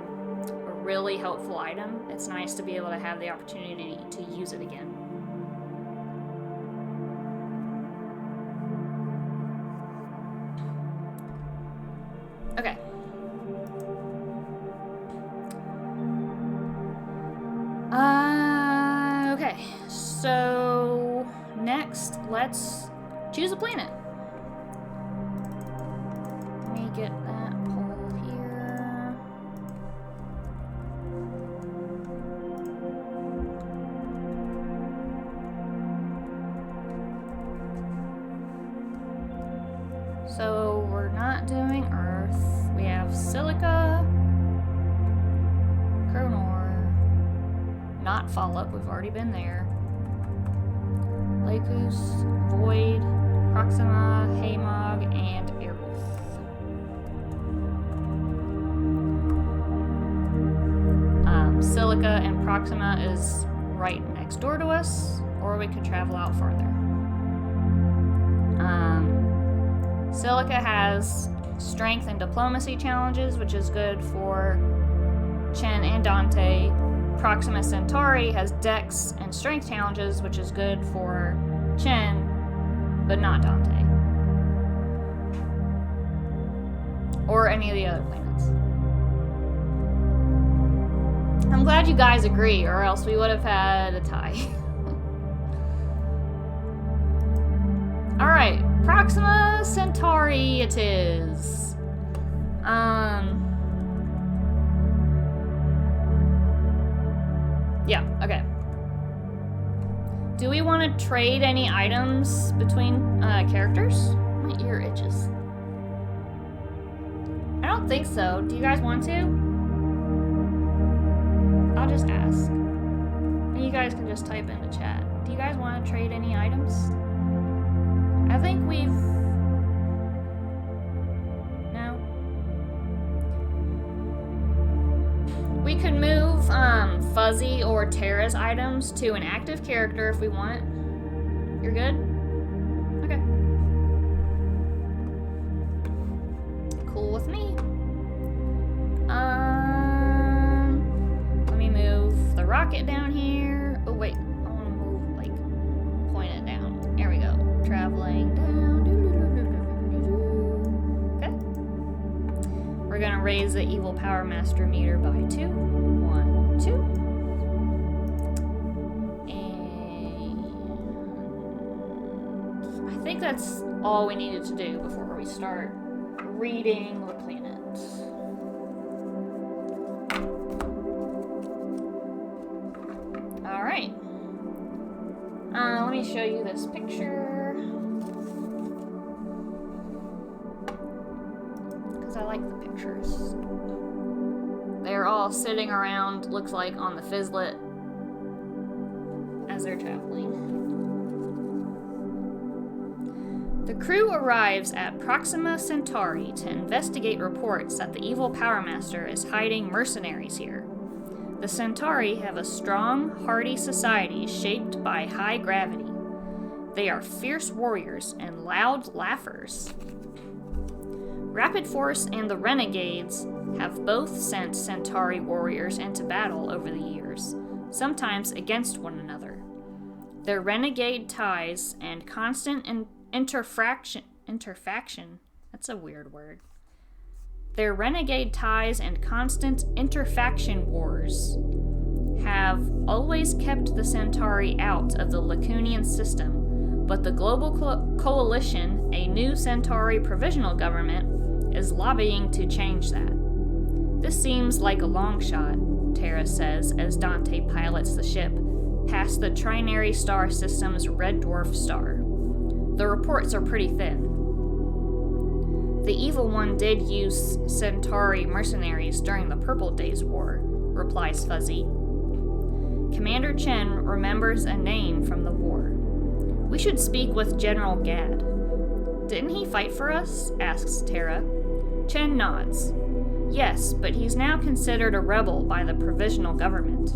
really helpful item, it's nice to be able to have the opportunity to use it again. Okay. Okay. So next, let's choose a planet. Let me get that poll here. So we're not doing Earth. We have Silica, Kronor, not Follop, we've already been there. Lacus, Void, Proxima, Haemog, and Aerith. Silica and Proxima is right next door to us, or we could travel out farther. Silica has strength and diplomacy challenges, which is good for Chen and Dante. Proxima Centauri has dex and strength challenges, which is good for Chen, but not Dante. Or any of the other planets. I'm glad you guys agree, or else we would have had a tie. Alright, Proxima Centauri it is. Yeah, okay. Do we want to trade any items between characters? My ear itches. I don't think so. Do you guys want to? I'll just ask. And you guys can just type in the chat. Do you guys want to trade any items? I think we've... No? We could move Fuzzy or Terra's items to an active character if we want. You're good? Okay. Cool with me. Let me move the rocket down here. Oh wait, I want to move, like, point it down. There we go. Traveling down. Okay. We're gonna raise the evil power master meter by 2. 1, 2. And I think that's all we needed to do before we start reading the planet. Alright. Let me show you this picture. Because I like the pictures. They're all sitting around, looks like, on the Fizzlet as they're traveling. The crew arrives at Proxima Centauri to investigate reports that the evil Power Master is hiding mercenaries here. The Centauri have a strong, hardy society shaped by high gravity. They are fierce warriors and loud laughers. Rapid Force and the Renegades have both sent Centauri warriors into battle over the years, sometimes against one another. Their renegade ties and constant interfaction, that's a weird word. Their renegade ties and constant interfaction wars have always kept the Centauri out of the Lacunian system, but the Global Coalition, a new Centauri provisional government, is lobbying to change that. This seems like a long shot, Terra says as Dante pilots the ship past the Trinary Star System's red dwarf star. The reports are pretty thin. The Evil One did use Centauri mercenaries during the Purple Days War, replies Fuzzy. Commander Chen remembers a name from the war. We should speak with General Gad. Didn't he fight for us? Asks Terra. Chen nods. Yes, but he's now considered a rebel by the provisional government.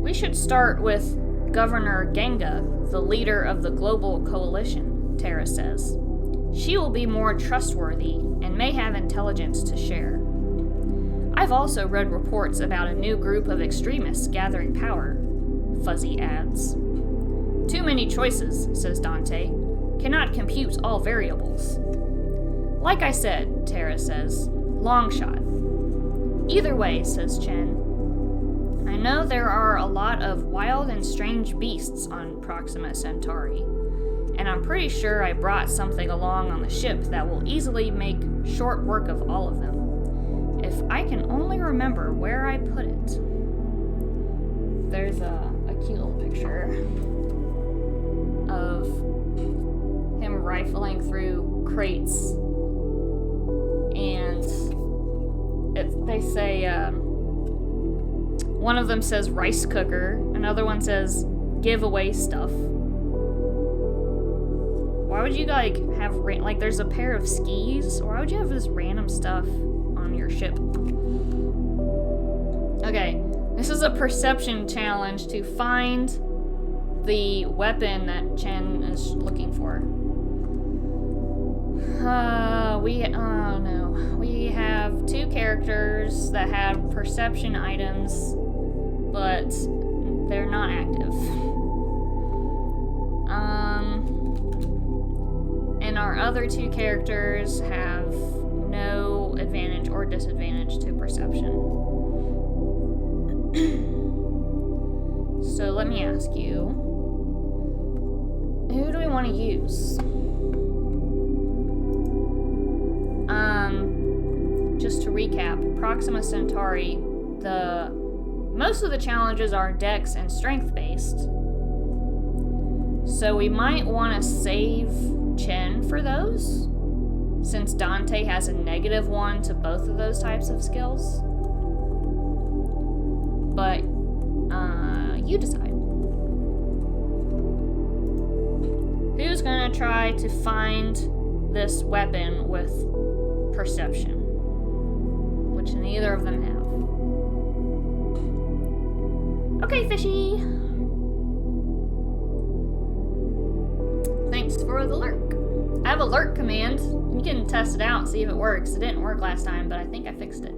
We should start with Governor Genga, the leader of the Global Coalition, Terra says. She will be more trustworthy and may have intelligence to share. I've also read reports about a new group of extremists gathering power, Fuzzy adds. Too many choices, says Dante. Cannot compute all variables. Like I said, Terra says, long shot. Either way, says Chen. I know there are a lot of wild and strange beasts on Proxima Centauri, and I'm pretty sure I brought something along on the ship that will easily make short work of all of them. If I can only remember where I put it. There's a cute little picture of him rifling through crates, and they say, one of them says rice cooker, another one says giveaway stuff. Why would you have there's a pair of skis? Why would you have this random stuff on your ship? Okay, this is a perception challenge to find the weapon that Chen is looking for. We have two characters that have perception items, but they're not active. And our other two characters have no advantage or disadvantage to perception. So let me ask you, who do we want to use? Just to recap, Proxima Centauri, most of the challenges are dex and strength based. So we might want to save Chen for those, since Dante has a -1 to both of those types of skills. But, you decide. Who's gonna try to find this weapon with perception? Which neither of them have. Okay, fishy! Thanks for the lurk. I have a lurk command. You can test it out and see if it works. It didn't work last time, but I think I fixed it.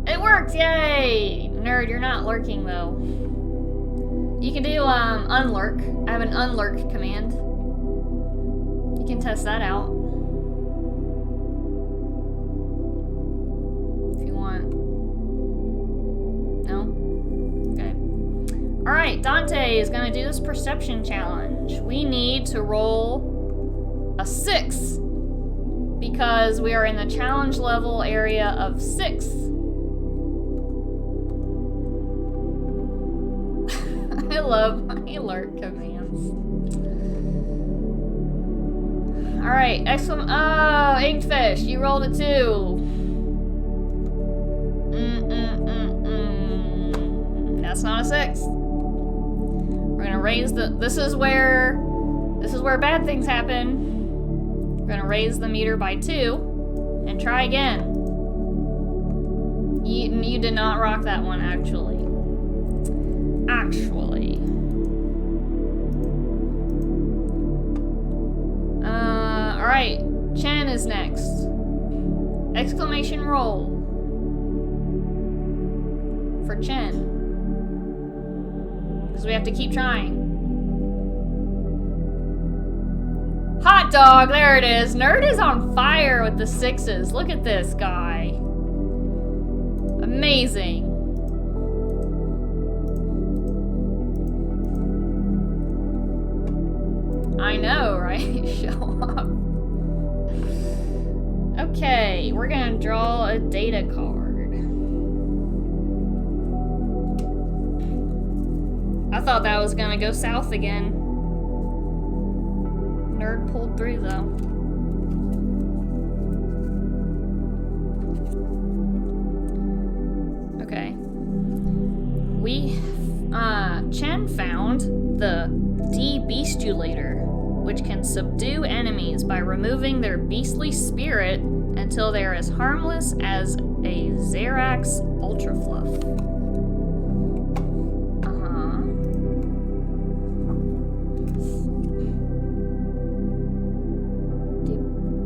It worked! Yay! Nerd, you're not lurking though. You can do unlurk. I have an unlurk command. You can test that out if you want. No? Okay. Alright, Dante is gonna do this perception challenge. We need to roll a 6 because we are in the challenge level area of 6. I love my lurk commands. Alright, oh, Inkfish, you rolled a 2. That's not a 6. We're gonna raise this is where bad things happen. We're gonna raise the meter by 2 and try again. You did not rock that one, actually. Alright, Chen is next. Exclamation roll for Chen. Because we have to keep trying. Hot dog, there it is. Nerd is on fire with the 6s. Look at this guy. Amazing. I know, right? Show up. Okay, we're gonna draw a data card. I thought that was gonna go south again. Nerd pulled through though. Okay. Chen found the De-Beastulator, which can subdue enemies by removing their beastly spirit until they are as harmless as a Xerax Ultra Fluff.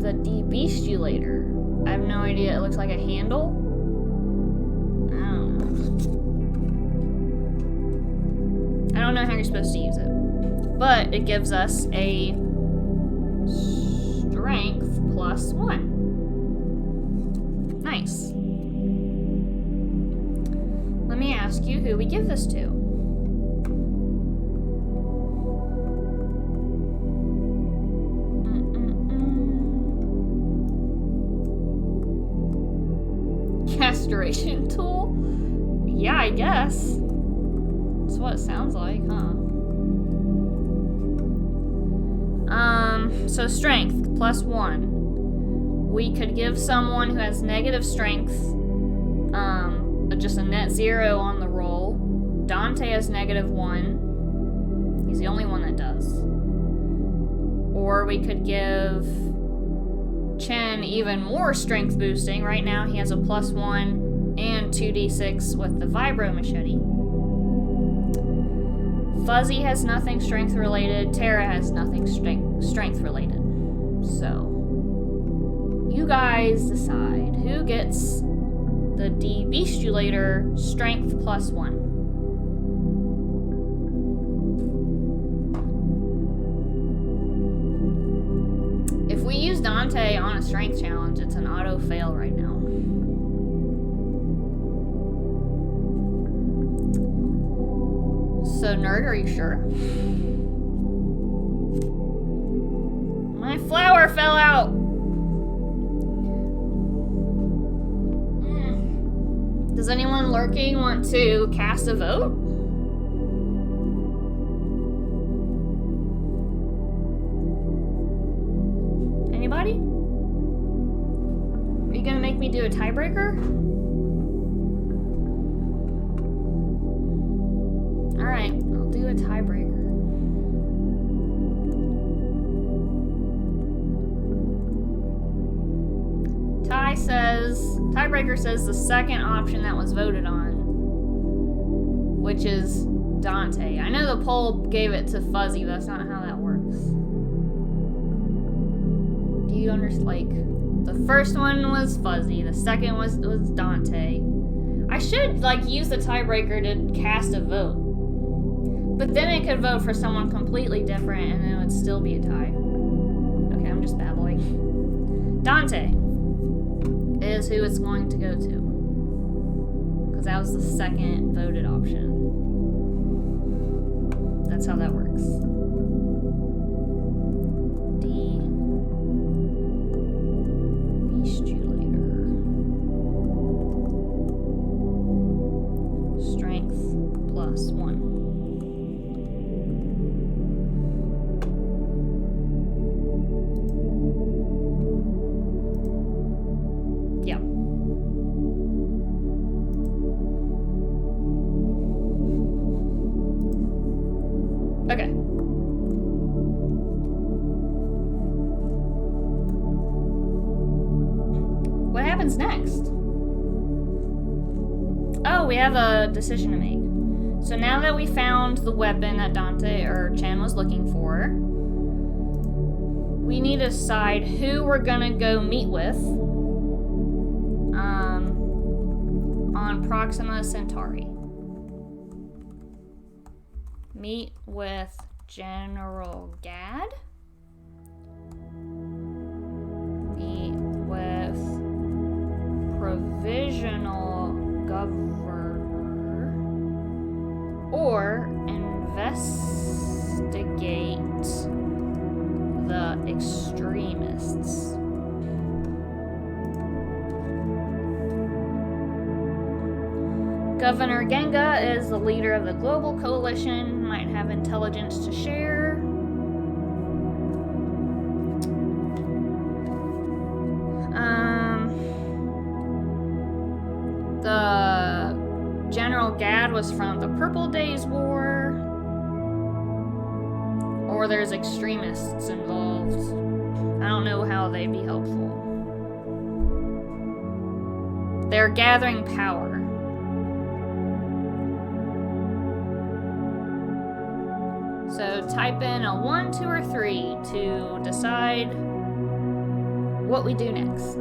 The De-Beastulator. I have no idea. It looks like a handle. I don't know how you're supposed to use it. But it gives us a strength +1. Nice. Let me ask you who we give this to. Castration tool? Yeah, I guess. That's what it sounds like, huh? So strength +1. We could give someone who has negative strength, just a net 0 on the roll. Dante has -1. He's the only one that does. Or we could give Chen even more strength boosting. Right now he has a +1 and 2d6 with the Vibro Machete. Fuzzy has nothing strength related. Tara has nothing strength related. So, you guys decide who gets the De-Beastulator strength +1. If we use Dante on a strength challenge, it's an auto fail right now. So, Nerd, are you sure? My flower fell out! Does anyone lurking want to cast a vote? Anybody? Are you gonna make me do a tiebreaker? Alright, I'll do a tiebreaker. Tiebreaker says the second option that was voted on, which is Dante. I know the poll gave it to Fuzzy, but that's not how that works. Do you understand? Like, the first one was Fuzzy, the second was Dante. I should, like, use the tiebreaker to cast a vote. But then it could vote for someone completely different, and then it would still be a tie. Okay, I'm just babbling. Dante is who it's going to go to, because that was the second voted option. That's how that works. De-Beastulator. Strength +1. Yep. Okay. What happens next? Oh, we have a decision to make. So now that we found the weapon that Dante or Chen was looking for, we need to decide who we're gonna go meet with on Proxima Centauri. Meet with General Gad. meet with provisional governor or investigate the extremists. Governor Genga is the leader of the global coalition, might have intelligence to share. The General Gad was from the Purple Days War, or there's extremists involved. I don't know how they'd be helpful. They're gathering power. So type in a 1, 2, or 3 to decide what we do next.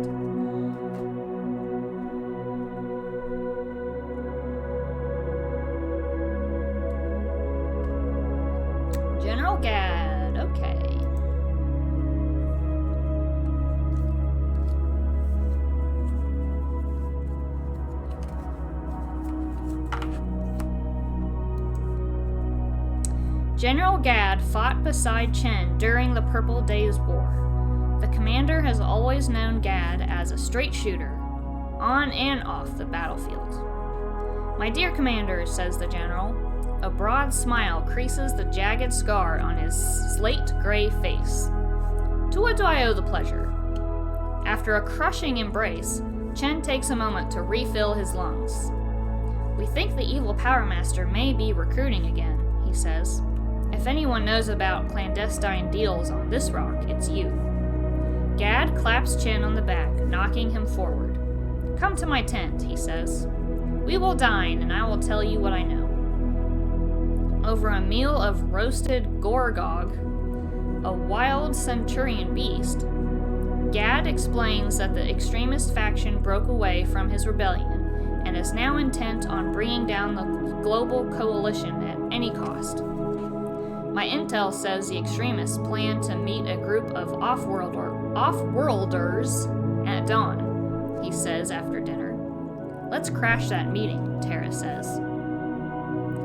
General Gad, okay. General Gad fought beside Chen during the Purple Days War. The commander has always known Gad as a straight shooter, on and off the battlefield. My dear commander, says the general. A broad smile creases the jagged scar on his slate-gray face. To what do I owe the pleasure? After a crushing embrace, Chen takes a moment to refill his lungs. We think the evil Power Master may be recruiting again, he says. If anyone knows about clandestine deals on this rock, it's you. Gad claps Chen on the back, knocking him forward. Come to my tent, he says. We will dine, and I will tell you what I know. Over a meal of roasted gorgog, a wild centurion beast, Gad explains that the extremist faction broke away from his rebellion and is now intent on bringing down the global coalition at any cost. My intel says the extremists plan to meet a group of off-worlders at dawn, he says after dinner. Let's crash that meeting, Tara says.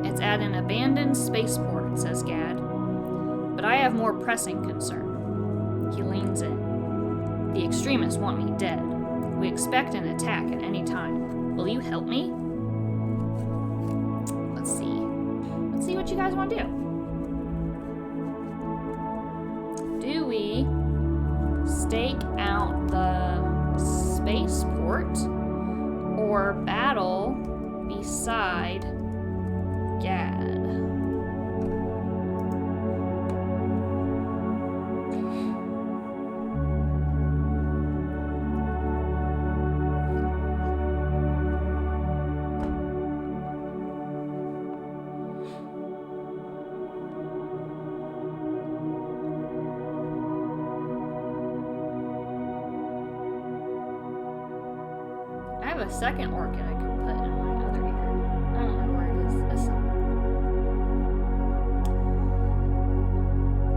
It's at an abandoned spaceport, says Gad. But I have more pressing concern. He leans in. The extremists want me dead. We expect an attack at any time. Will you help me? Let's see. Let's see what you guys want to do. Do we stake out the spaceport or battle beside Gad? I have a second orchid I could put in my other ear. I don't know where it is. It's somewhere.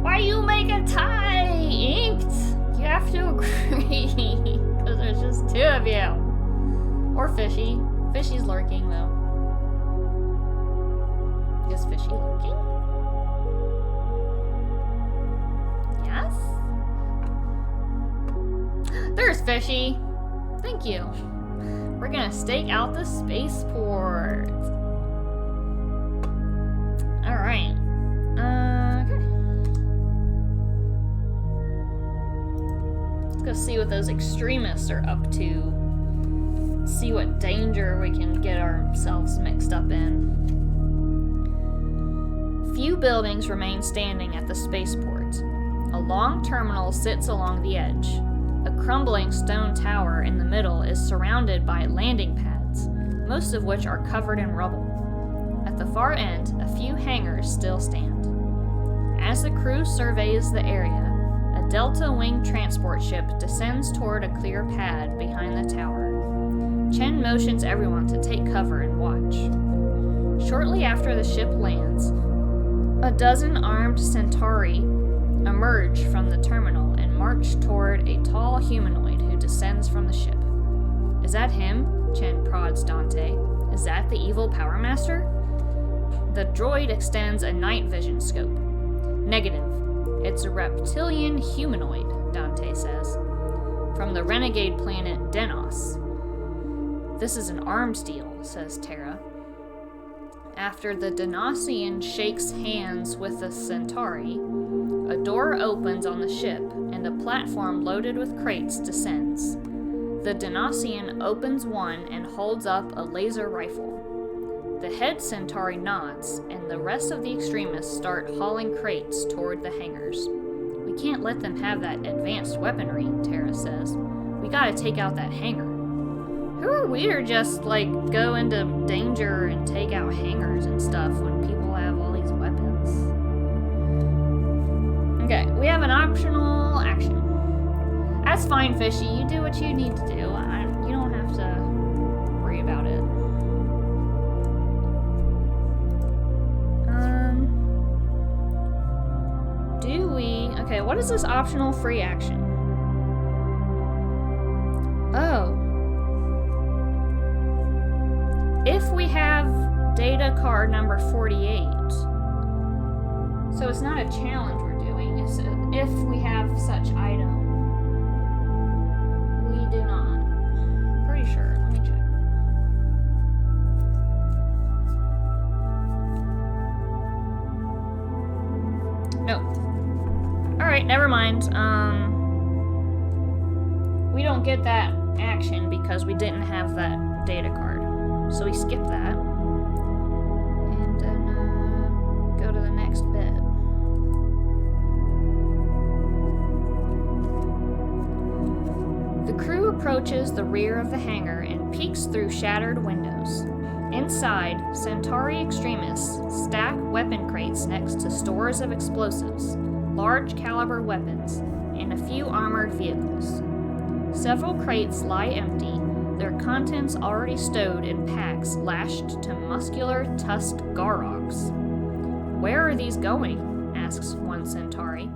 Why you make a tie? Inked! You have to agree. Because there's just two of you. Or Fishy. Fishy's lurking, though. Is Fishy lurking? Yes? There's Fishy. Thank you. We're gonna stake out the spaceport. Alright. Okay. Let's go see what those extremists are up to. See what danger we can get ourselves mixed up in. Few buildings remain standing at the spaceport. A long terminal sits along the edge. A crumbling stone tower in the middle is surrounded by landing pads, most of which are covered in rubble. At the far end, a few hangars still stand. As the crew surveys the area, a Delta-wing transport ship descends toward a clear pad behind the tower. Chen motions everyone to take cover and watch. Shortly after the ship lands, a dozen armed Centauri emerge from the terminal and march toward a tall humanoid. who descends from the ship. Is that him? Chen prods Dante. Is that the evil Power Master? The droid extends a night vision scope. Negative. It's a reptilian humanoid, Dante says. From the renegade planet Denos. This is an arms deal, says Terra. After the Denosian shakes hands with the Centauri, a door opens on the ship and a platform loaded with crates descends. The Denosian opens one and holds up a laser rifle. The head Centauri nods, and the rest of the extremists start hauling crates toward the hangars. We can't let them have that advanced weaponry, Terra says. We gotta take out that hangar. Who are we to just, go into danger and take out hangars and stuff when people have all these weapons? Okay, we have an optional action. That's fine, Fishy. You do what you need to do. You don't have to worry about it. Okay, what is this optional free action? Oh. If we have data card number 48, so it's not a challenge we're doing, it's if we have such item. We do not. Pretty sure. Let me check. No. Alright, never mind. We don't get that action because we didn't have that data card. So we skip that. And then go to the next bit. The crew approaches the rear of the hangar and peeks through shattered windows. Inside, Centauri extremists stack weapon crates next to stores of explosives, large caliber weapons, and a few armored vehicles. Several crates lie empty, their contents already stowed in packs lashed to muscular, tusked Garogs. Where are these going? Asks one Centauri.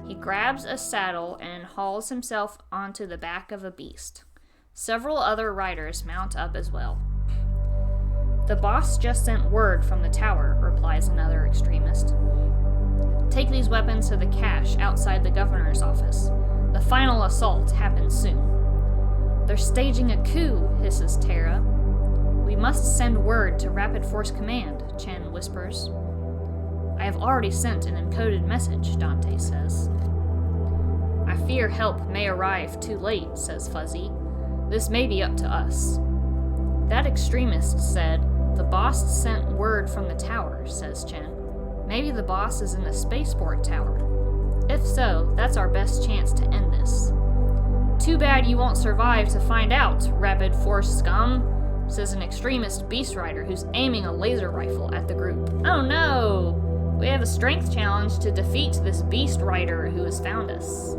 He grabs a saddle and hauls himself onto the back of a beast. Several other riders mount up as well. The boss just sent word from the tower, replies another extremist. Take these weapons to the cache outside the governor's office. The final assault happens soon. They're staging a coup, hisses Terra. We must send word to Rapid Force Command, Chen whispers. I have already sent an encoded message, Dante says. I fear help may arrive too late, says Fuzzy. This may be up to us. That extremist said, the boss sent word from the tower, says Chen. Maybe the boss is in the spaceport tower. If so, that's our best chance to end this. Too bad you won't survive to find out, Rapid Force scum, says an extremist beast rider who's aiming a laser rifle at the group. Oh no! We have a strength challenge to defeat this beast rider who has found us.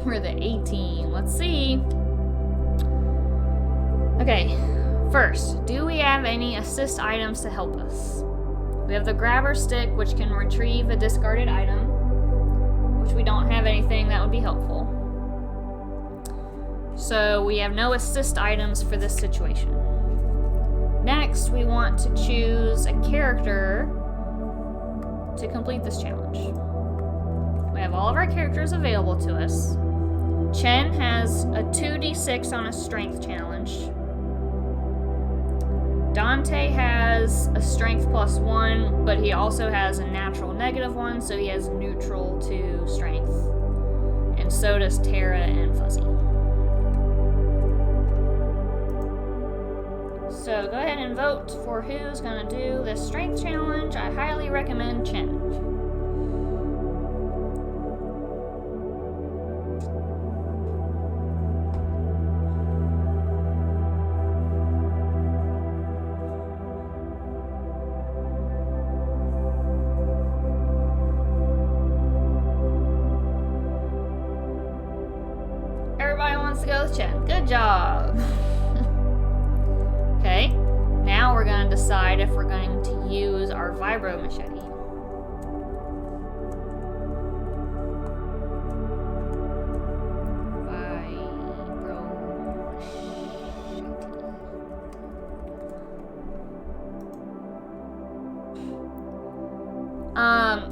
We're the A-team. Let's see. Okay, first, do we have any assist items to help us? We have the grabber stick, which can retrieve a discarded item, which we don't have anything that would be helpful. So we have no assist items for this situation. Next, we want to choose a character to complete this challenge. We have all of our characters available to us. Chen has a 2d6 on a strength challenge. Dante has a strength +1, but he also has a natural -1, so he has neutral to strength. And so does Terra and Fuzzy. So go ahead and vote for who's gonna do this strength challenge. I highly recommend Chen. Everybody wants to go with Chen. Good job. Okay, now we're going to decide if we're going to use our vibro machete.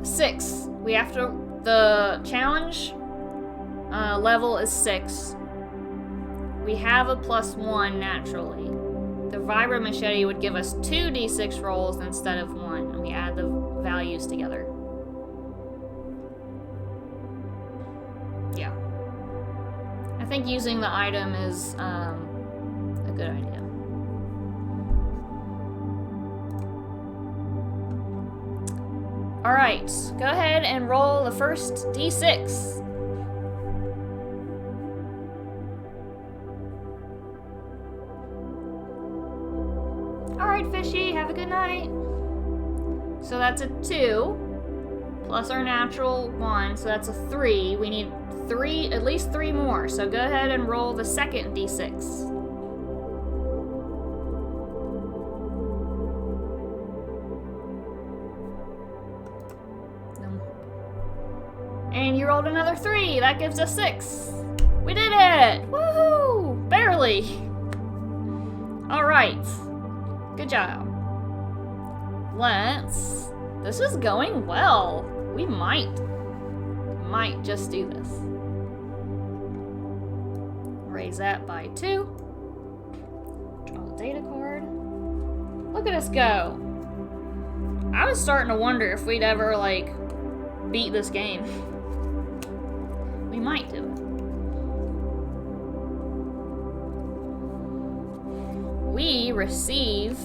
6. We have to. The challenge level is 6. We have a +1 naturally. The vibro machete would give us 2d6 rolls instead of 1, and we add the values together. Yeah. I think using the item is a good idea. Alright, go ahead and roll the first d6. Alright, Fishy, have a good night. So that's a 2, plus our natural 1, so that's a 3. We need at least 3 more, so go ahead and roll the second d6. And you rolled another 3. That gives us 6. We did it! Woohoo! Barely. All right. Good job. This is going well. We might just do this. Raise that by 2. Draw the data card. Look at us go. I was starting to wonder if we'd ever, like, beat this game. We might do it. We receive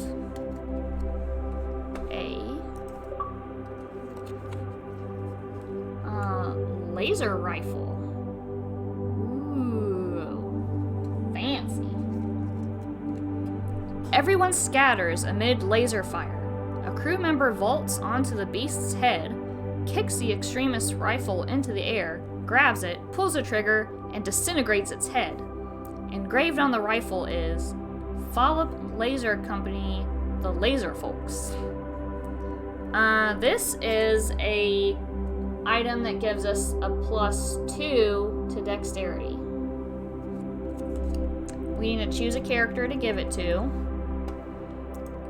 a laser rifle. Ooh, fancy. Everyone scatters amid laser fire. A crew member vaults onto the beast's head, kicks the extremist's rifle into the air, grabs it, pulls the trigger, and disintegrates its head. Engraved on the rifle is Follop Laser Company, the Laser Folks. This is a item that gives us a +2 to dexterity. We need to choose a character to give it to.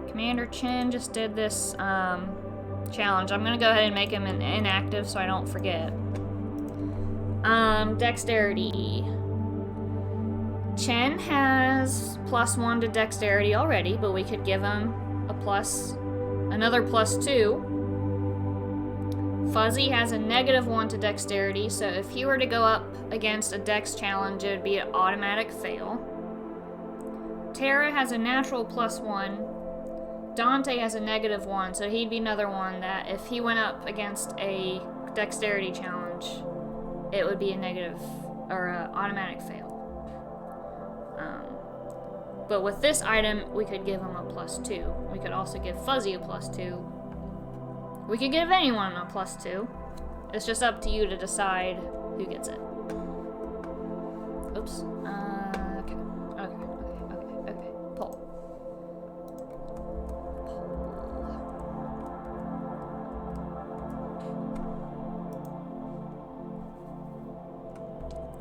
Commander Chin just did this challenge. I'm gonna go ahead and make him an inactive so I don't forget. Dexterity. Chen has +1 to dexterity already, but we could give him another +2. Fuzzy has a -1 to dexterity, so if he were to go up against a dex challenge, it would be an automatic fail. Tara has a natural +1. Dante has a -1, so he'd be another one that if he went up against a dexterity challenge, it would be a negative or an automatic fail. But with this item, we could give him a +2. We could also give Fuzzy a +2. We could give anyone a +2. It's just up to you to decide who gets it. Oops. Okay. Pull.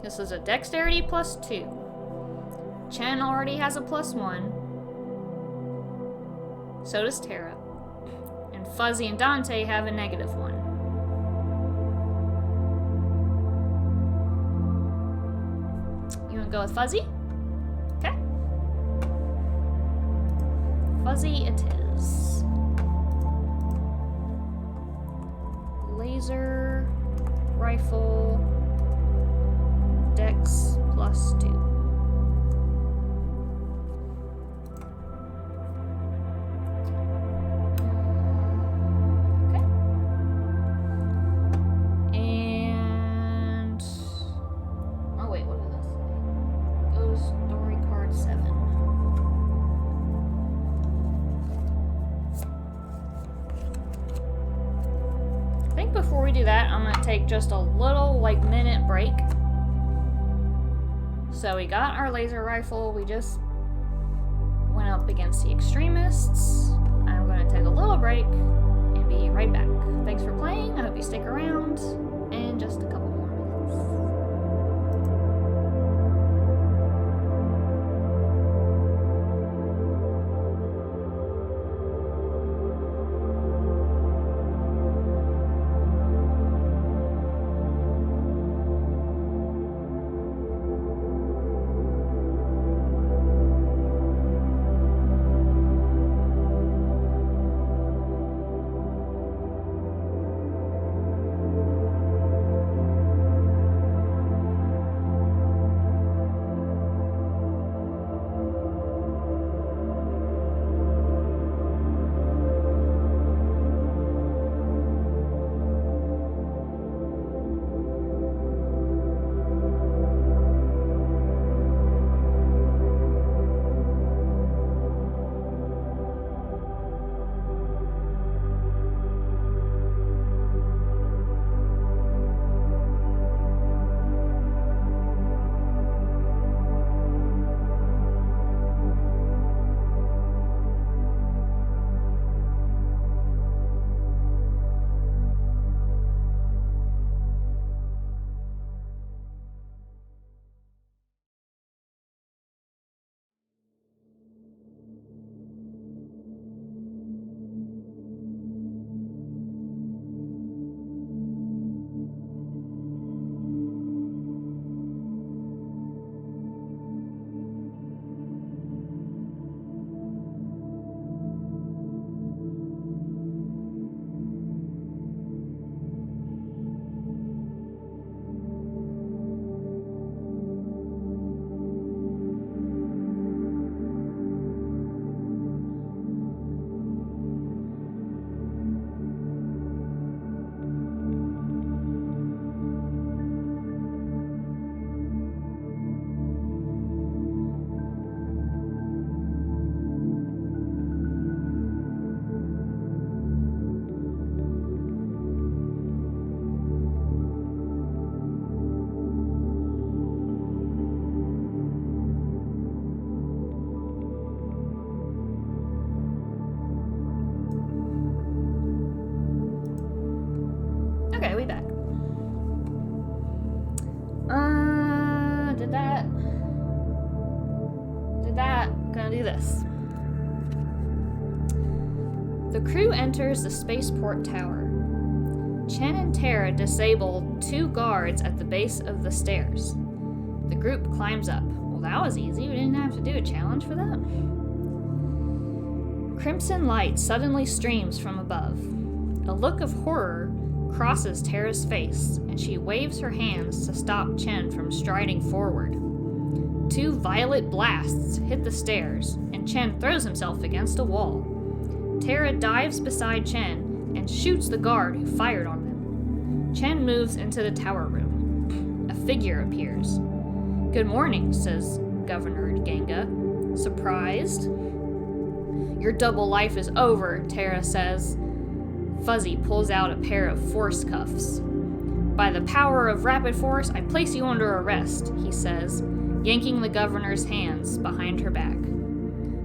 This is a dexterity +2. Chen already has a +1. So does Tara. And Fuzzy and Dante have a -1. You wanna go with Fuzzy? Okay. Fuzzy it is. Laser rifle dex +2. Before we do that, I'm gonna take just a little minute break. So we got our laser rifle, we just went up against the extremists. I'm gonna take a little break and be right back. Thanks for playing, I hope you stick around in just a couple more minutes. The crew enters the spaceport tower. Chen and Tara disable 2 guards at the base of the stairs. The group climbs up. Well, that was easy. We didn't have to do a challenge for that. Crimson light suddenly streams from above. A look of horror crosses Tara's face, and she waves her hands to stop Chen from striding forward. 2 violet blasts hit the stairs, and Chen throws himself against a wall. Tara dives beside Chen and shoots the guard who fired on them. Chen moves into the tower room. A figure appears. "Good morning," says Governor Ganga. "Surprised?" "Your double life is over," Tara says. Fuzzy pulls out a pair of force cuffs. "By the power of rapid force, I place you under arrest," he says, yanking the governor's hands behind her back.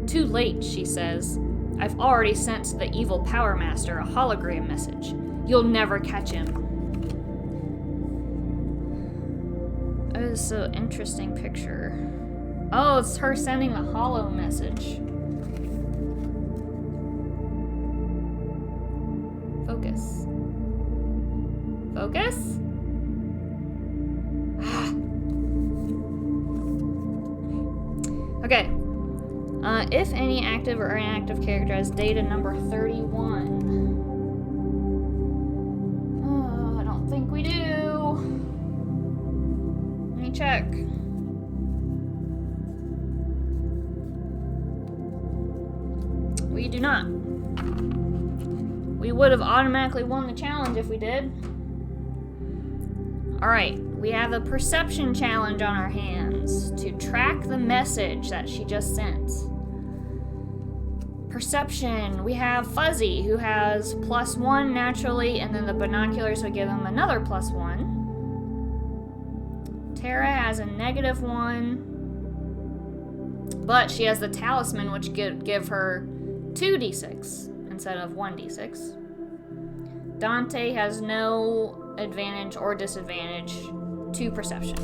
"Too late," she says. "I've already sent the evil Power Master a hologram message. You'll never catch him." Oh, this is so interesting picture. Oh, it's her sending the holo message. Focus. Focus? Okay. If any active or inactive character has data number 31. Oh, I don't think we do. Let me check. We do not. We would have automatically won the challenge if we did. Alright, we have a perception challenge on our hands to track the message that she just sent. Perception, we have Fuzzy, who has +1 naturally, and then the binoculars would give him another +1. Tara has a -1, but she has the talisman, which give her 2d6 instead of 1d6. Dante has no advantage or disadvantage to perception.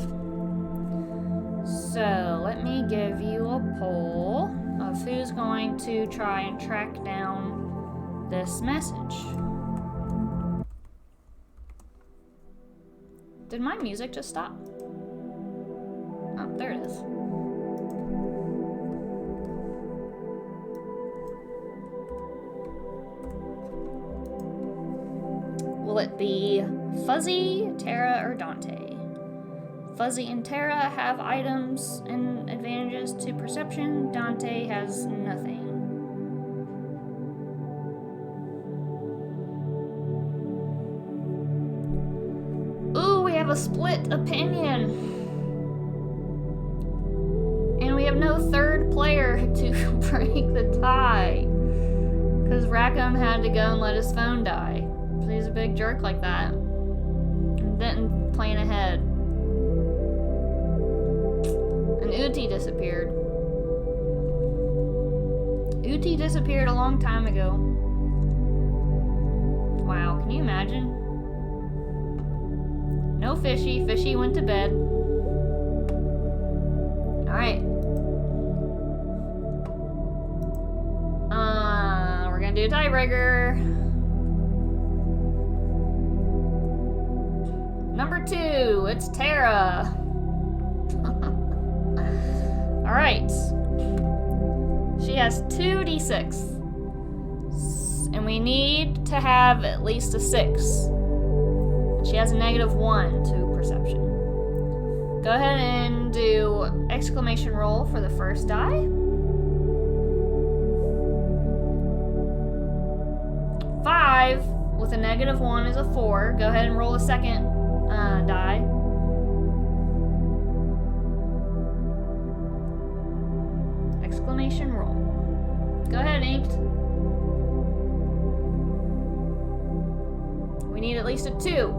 So let me give you a poll of who's going to try and track down this message. Did my music just stop? Oh, there it is. Will it be Fuzzy, Tara, or Dante? Fuzzy and Tara have items and advantages to perception. Dante has nothing. Ooh, we have a split opinion. And we have no third player to break the tie. Because Rackham had to go and let his phone die. He's a big jerk like that. Didn't plan ahead. And Uti disappeared. Uti disappeared a long time ago. Wow, can you imagine? No Fishy. Fishy went to bed. Alright. We're gonna do a tiebreaker. Number 2, it's Tara. Alright. She has 2d6. And we need to have at least a 6. She has a -1 to perception. Go ahead and do exclamation roll for the first die. 5 with a -1 is a 4. Go ahead and roll a second die. Exclamation roll. Go ahead, Inked. We need at least a 2.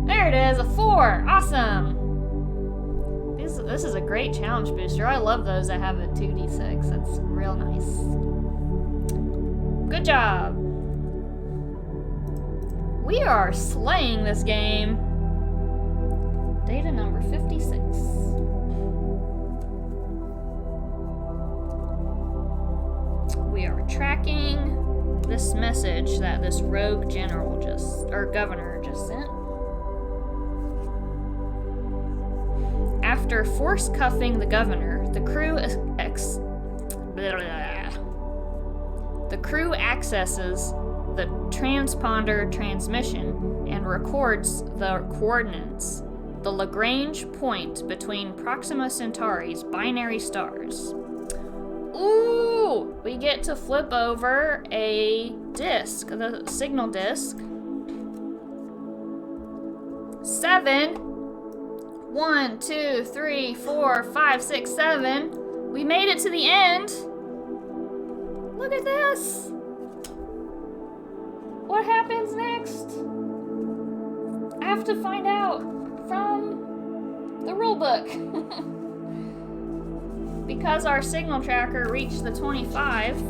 There it is, a 4. Awesome. This is a great challenge booster. I love those that have a 2d6. That's real nice. Good job. We are slaying this game. Data number 56. We are tracking this message that this rogue governor just sent. After force cuffing the governor, the crew accesses the transponder transmission and records the coordinates, the Lagrange point between Proxima Centauri's binary stars. Ooh! We get to flip over a disk, the signal disk. 7. 1, 2, 3, 4, 5, 6, 7. We made it to the end. Look at this. What happens next? I have to find out from the rulebook. Because our signal tracker reached the 25,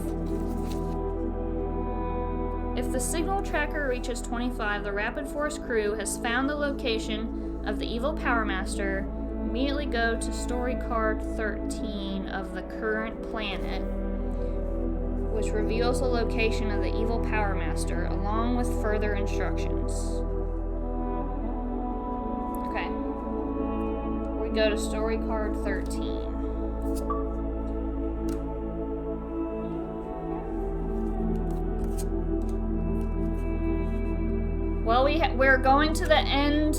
if the signal tracker reaches 25, the Rapid Force crew has found the location of the evil Power Master. Immediately go to story card 13 of the current planet, which reveals the location of the evil Power Master, along with further instructions. Okay. We go to story card 13. Well, we're going to the end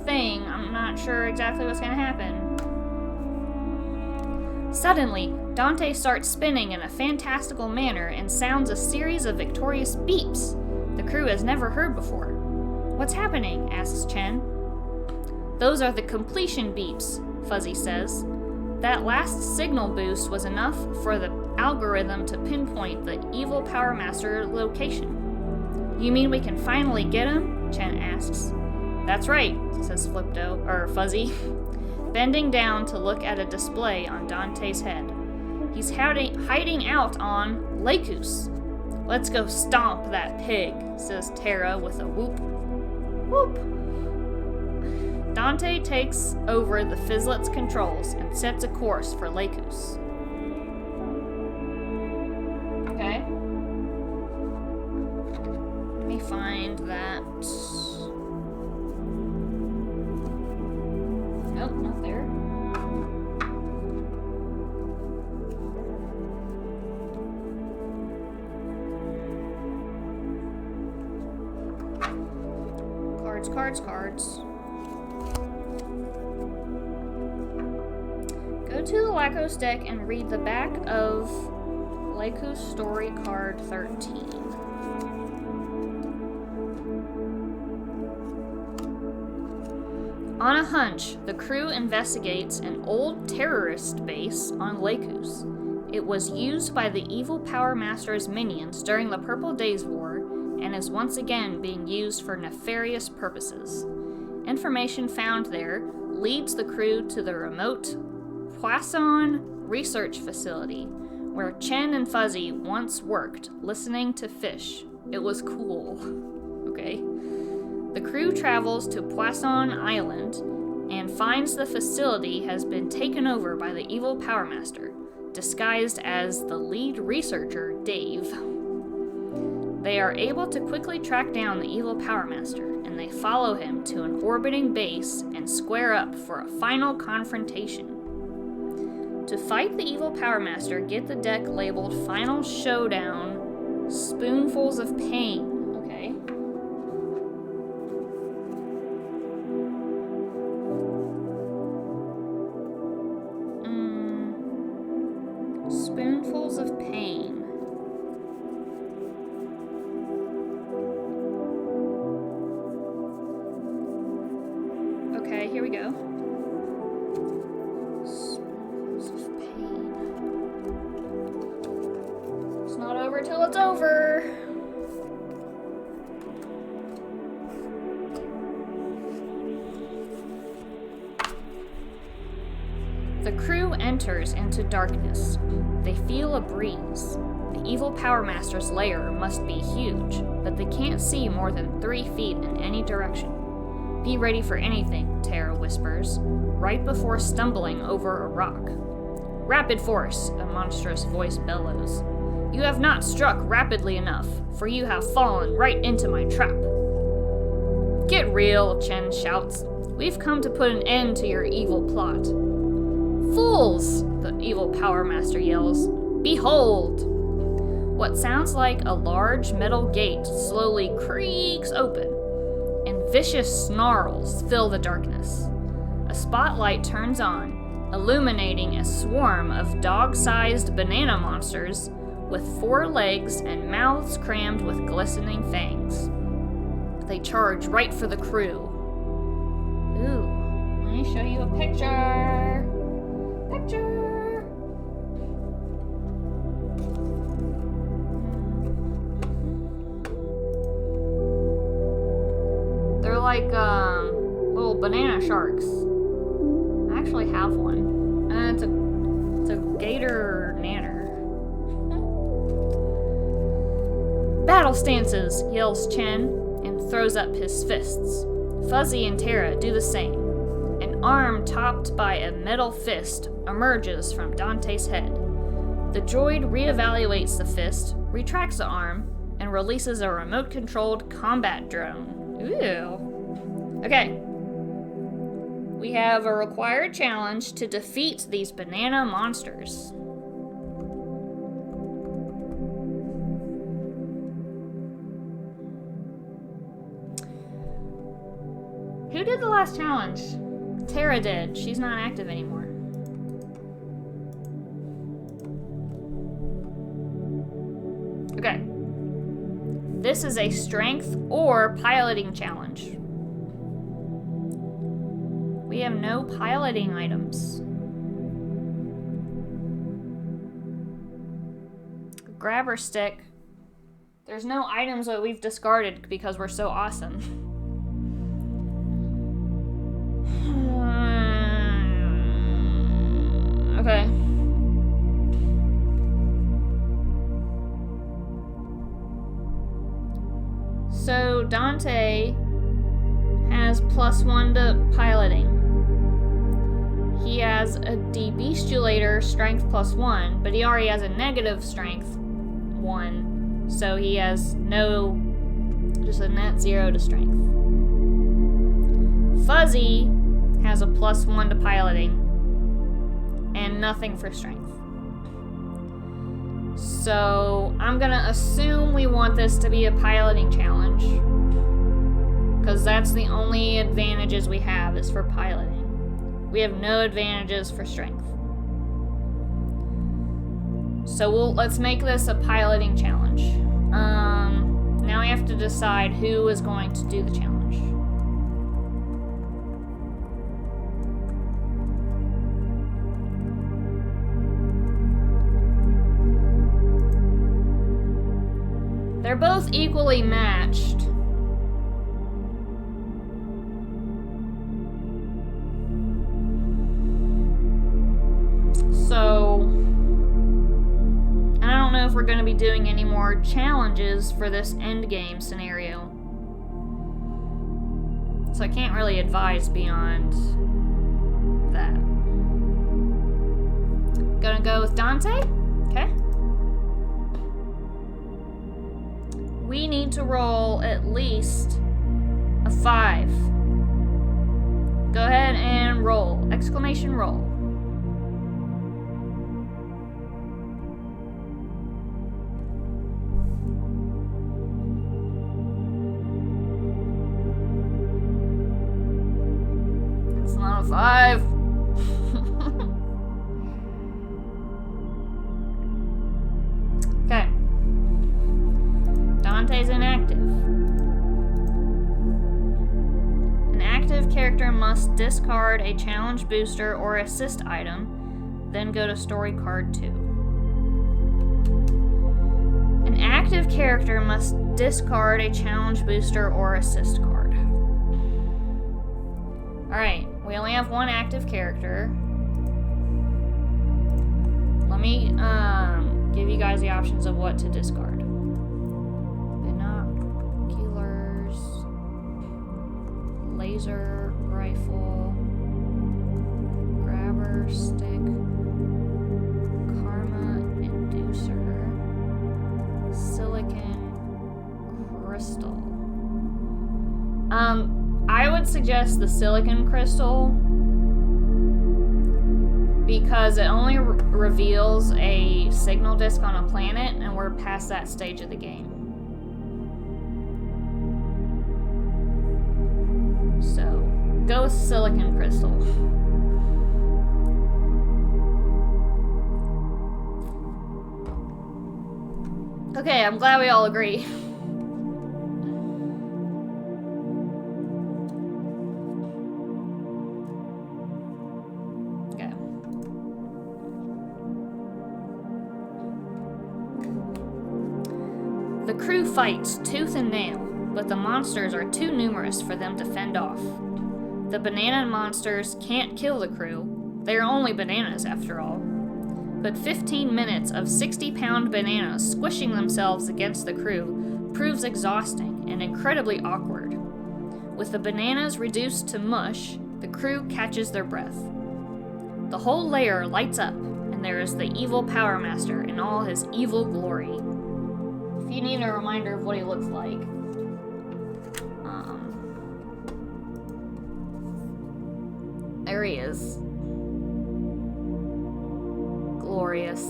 thing. I'm not sure exactly what's going to happen. Suddenly, Dante starts spinning in a fantastical manner and sounds a series of victorious beeps the crew has never heard before. What's happening? Asks Chen. Those are the completion beeps, Fuzzy says. That last signal boost was enough for the algorithm to pinpoint the evil Power Master location. You mean we can finally get him? Chen asks. That's right, says Fuzzy, bending down to look at a display on Dante's head. He's hiding out on Lacus. Let's go stomp that pig, says Terra with a whoop. Whoop! Dante takes over the Fizzlet's controls and sets a course for Lacus. Okay. Let me find that. Nope, not there. Cards. Go to the Lacus deck and read the back of Lacus Story Card 13. On a hunch, the crew investigates an old terrorist base on Lacus. It was used by the evil Power Master's minions during the Purple Days War and is once again being used for nefarious purposes. Information found there leads the crew to the remote Poisson Research Facility, where Chen and Fuzzy once worked, listening to fish. It was cool. Okay. The crew travels to Poisson Island and finds the facility has been taken over by the evil Power Master, disguised as the lead researcher, Dave. They are able to quickly track down the evil Power Master, and they follow him to an orbiting base and square up for a final confrontation. To fight the evil Power Master, get the deck labeled Final Showdown, Spoonfuls of Pain. Okay. Spoonfuls of Pain. Okay, here we go. Spoonfuls of Pain. It's not over till it's over. The crew enters into darkness. They feel a breeze. The evil Power Master's lair must be huge, but they can't see more than 3 feet in any direction. Be ready for anything, Terra whispers, right before stumbling over a rock. Rapid force, a monstrous voice bellows. You have not struck rapidly enough, for you have fallen right into my trap. Get real, Chen shouts. We've come to put an end to your evil plot. Fools, the evil Power Master yells. Behold! What sounds like a large metal gate slowly creaks open, and vicious snarls fill the darkness. A spotlight turns on, illuminating a swarm of dog-sized banana monsters with 4 legs and mouths crammed with glistening fangs. They charge right for the crew. Ooh, let me show you a picture. Picture! They're like, little banana sharks. I actually have one. It's a gator nanner. Battle stances, yells Chen, and throws up his fists. Fuzzy and Terra do the same. An arm topped by a metal fist emerges from Dante's head. The droid reevaluates the fist, retracts the arm, and releases a remote-controlled combat drone. Ooh. Okay. We have a required challenge to defeat these banana monsters. Who did the last challenge? Terra did. She's not active anymore. Okay. This is a strength or piloting challenge. We have no piloting items. Grabber stick. There's no items that we've discarded because we're so awesome. Okay. So Dante has +1 to piloting. He has a debestialator strength +1, but he already has a negative strength 1, so he has just a net 0 to strength. Fuzzy has a +1 to piloting and nothing for strength. So I'm gonna assume we want this to be a piloting challenge, because that's the only advantages we have is for piloting. We have no advantages for strength. So let's make this a piloting challenge. Now we have to decide who is going to do the challenge. They're both equally matched. So, I don't know if we're going to be doing any more challenges for this endgame scenario. So I can't really advise beyond that. Gonna go with Dante? Okay. We need to roll at least a 5. Go ahead and roll. Exclamation roll. It's not a 5. Okay. Dante's inactive. An active character must discard a challenge booster or assist item, then go to story card 2. An active character must discard a challenge booster or assist card. Alright, we only have one active character. Let me give you guys the options of what to discard. Binoculars, laser rifle, grabber stick, suggest the silicon crystal because it only reveals a signal disk on a planet, and we're past that stage of the game. So, go with silicon crystal. Okay, I'm glad we all agree. Okay. The crew fights tooth and nail, but the monsters are too numerous for them to fend off. The banana monsters can't kill the crew. They are only bananas after all. But 15 minutes of 60-pound bananas squishing themselves against the crew proves exhausting and incredibly awkward. With the bananas reduced to mush, the crew catches their breath. The whole layer lights up, and there is the evil Power Master in all his evil glory. If you need a reminder of what he looks like, there he is. Glorious.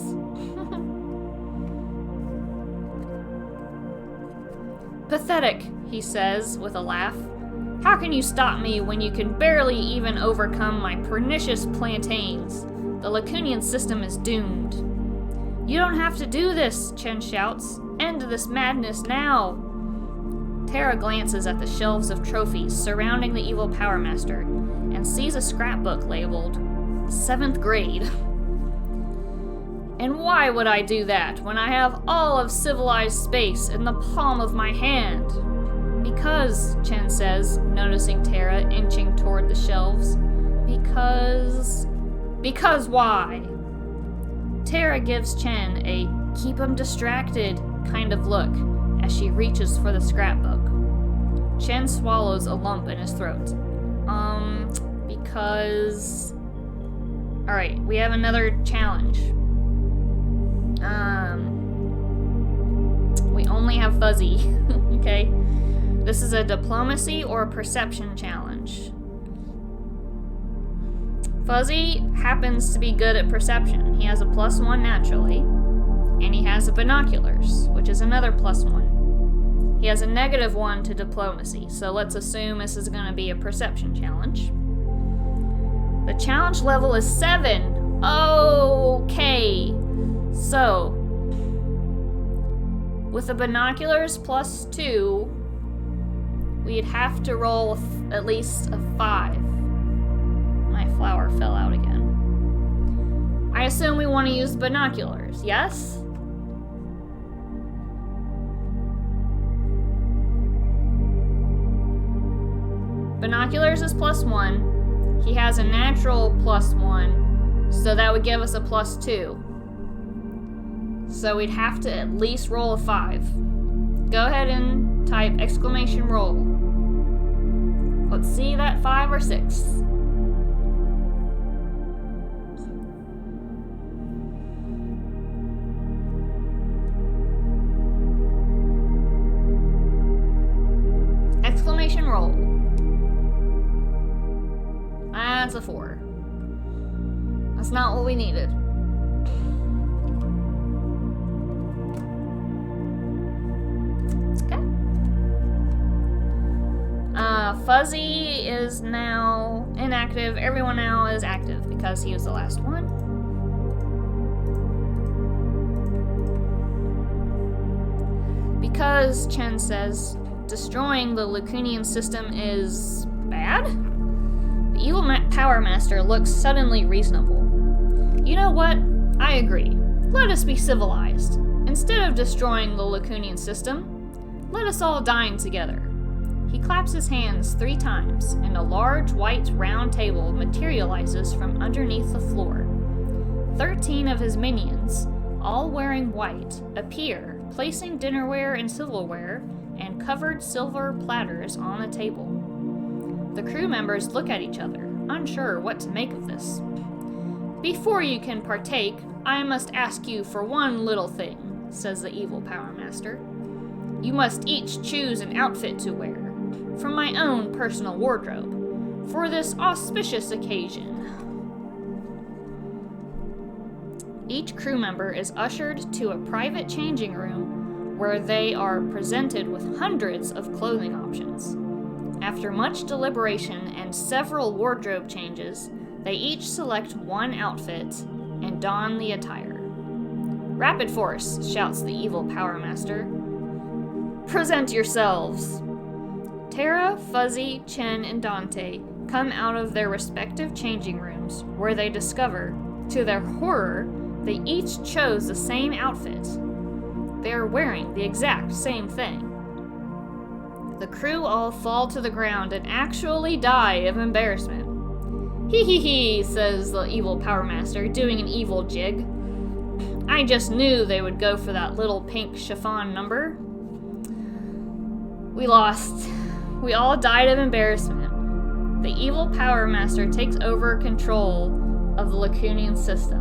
Pathetic, he says with a laugh. How can you stop me when you can barely even overcome my pernicious plantains? The Lacunian system is doomed. You don't have to do this, Chen shouts. End this madness now. Terra glances at the shelves of trophies surrounding the evil Power Master and sees a scrapbook labeled 7th grade. And why would I do that when I have all of civilized space in the palm of my hand? Because, Chen says, noticing Terra inching toward the shelves. Because why? Terra gives Chen a keep him distracted kind of look as she reaches for the scrapbook. Chen swallows a lump in his throat. Because... Alright, we have another challenge. We only have Fuzzy, okay? This is a diplomacy or a perception challenge. Fuzzy happens to be good at perception. He has a +1 naturally, and he has a binoculars, which is another +1. He has a -1 to diplomacy, so let's assume this is going to be a perception challenge. The challenge level is 7. Okay. So, with the binoculars +2, we'd have to roll at least a 5. My flower fell out again. I assume we want to use binoculars, yes? Binoculars is +1. He has a natural +1, so that would give us a +2. So we'd have to at least roll a 5. Go ahead and type exclamation roll. Let's see that 5 or 6. Exclamation roll. That's a 4. That's not what we needed. Fuzzy is now inactive. Everyone now is active because he was the last one. Because, Chen says, destroying the Lacunian system is bad? The evil Power Master looks suddenly reasonable. You know what? I agree. Let us be civilized. Instead of destroying the Lacunian system, let us all dine together. He claps his hands 3 times, and a large white round table materializes from underneath the floor. 13 of his minions, all wearing white, appear, placing dinnerware and silverware and covered silver platters on the table. The crew members look at each other, unsure what to make of this. Before you can partake, I must ask you for one little thing, says the evil Power Master. You must each choose an outfit to wear. from my own personal wardrobe for this auspicious occasion. Each crew member is ushered to a private changing room where they are presented with hundreds of clothing options. After much deliberation and several wardrobe changes, they each select one outfit and don the attire. "Rapid Force," shouts the evil Power Master. "Present yourselves." Terra, Fuzzy, Chen, and Dante come out of their respective changing rooms, where they discover, to their horror, they each chose the same outfit. They are wearing the exact same thing. The crew all fall to the ground and actually die of embarrassment. "Hee hee hee," says the evil Power Master, doing an evil jig. "I just knew they would go for that little pink chiffon number." We lost. We all died of embarrassment. The evil Power Master takes over control of the Lacunian system.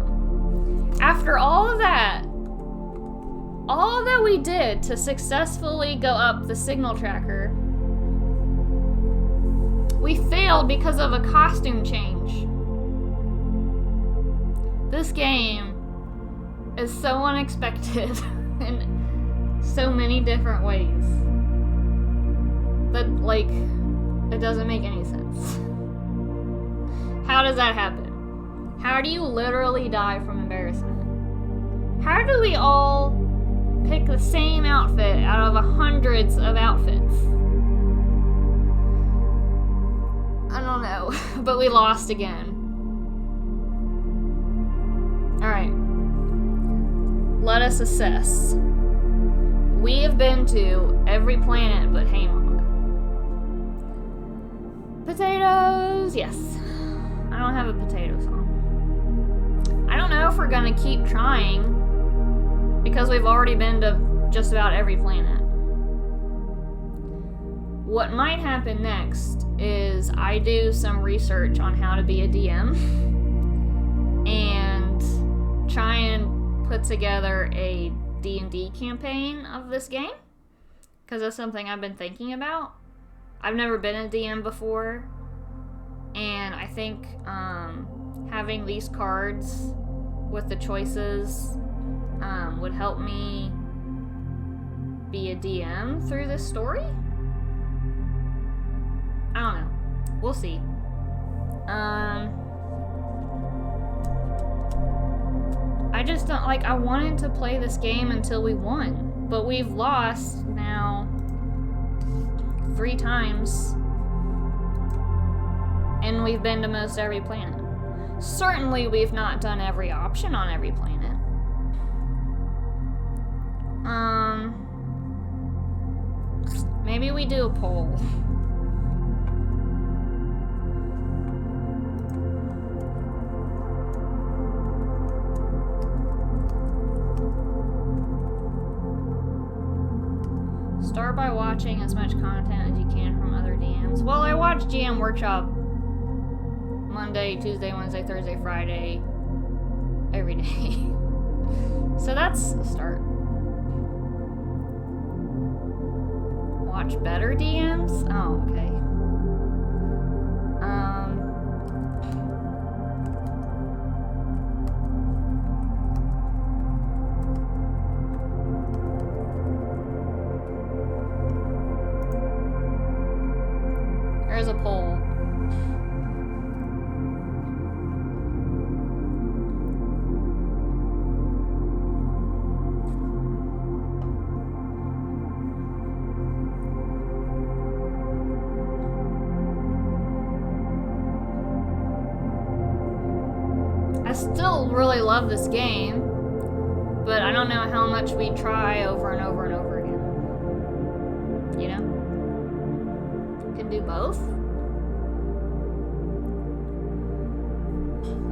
After all that we did to successfully go up the signal tracker, we failed because of a costume change. This game is so unexpected in so many different ways that, it doesn't make any sense. How does that happen? How do you literally die from embarrassment? How do we all pick the same outfit out of hundreds of outfits? I don't know, but we lost again. Alright. Let us assess. We have been to every planet but Haymog. Potatoes, yes. I don't have a potato song. I don't know if we're gonna keep trying, because we've already been to just about every planet. What might happen next is I do some research on how to be a DM and try and put together a D&D campaign of this game, because that's something I've been thinking about. I've never been a DM before, and I think having these cards with the choices would help me be a DM through this story. I don't know. We'll see. I just don't, I wanted to play this game until we won, but we've lost now 3 times, and we've been to most every planet. Certainly we've not done every option on every planet. Maybe we do a poll. Start by watching as much content as you can from other DMs. Well, I watch GM Workshop Monday, Tuesday, Wednesday, Thursday, Friday, every day. So that's a start. Watch better DMs? Oh, okay. There's a poll. I still really love this game, but I don't know how much we try over and over and over again. You know? Can do both?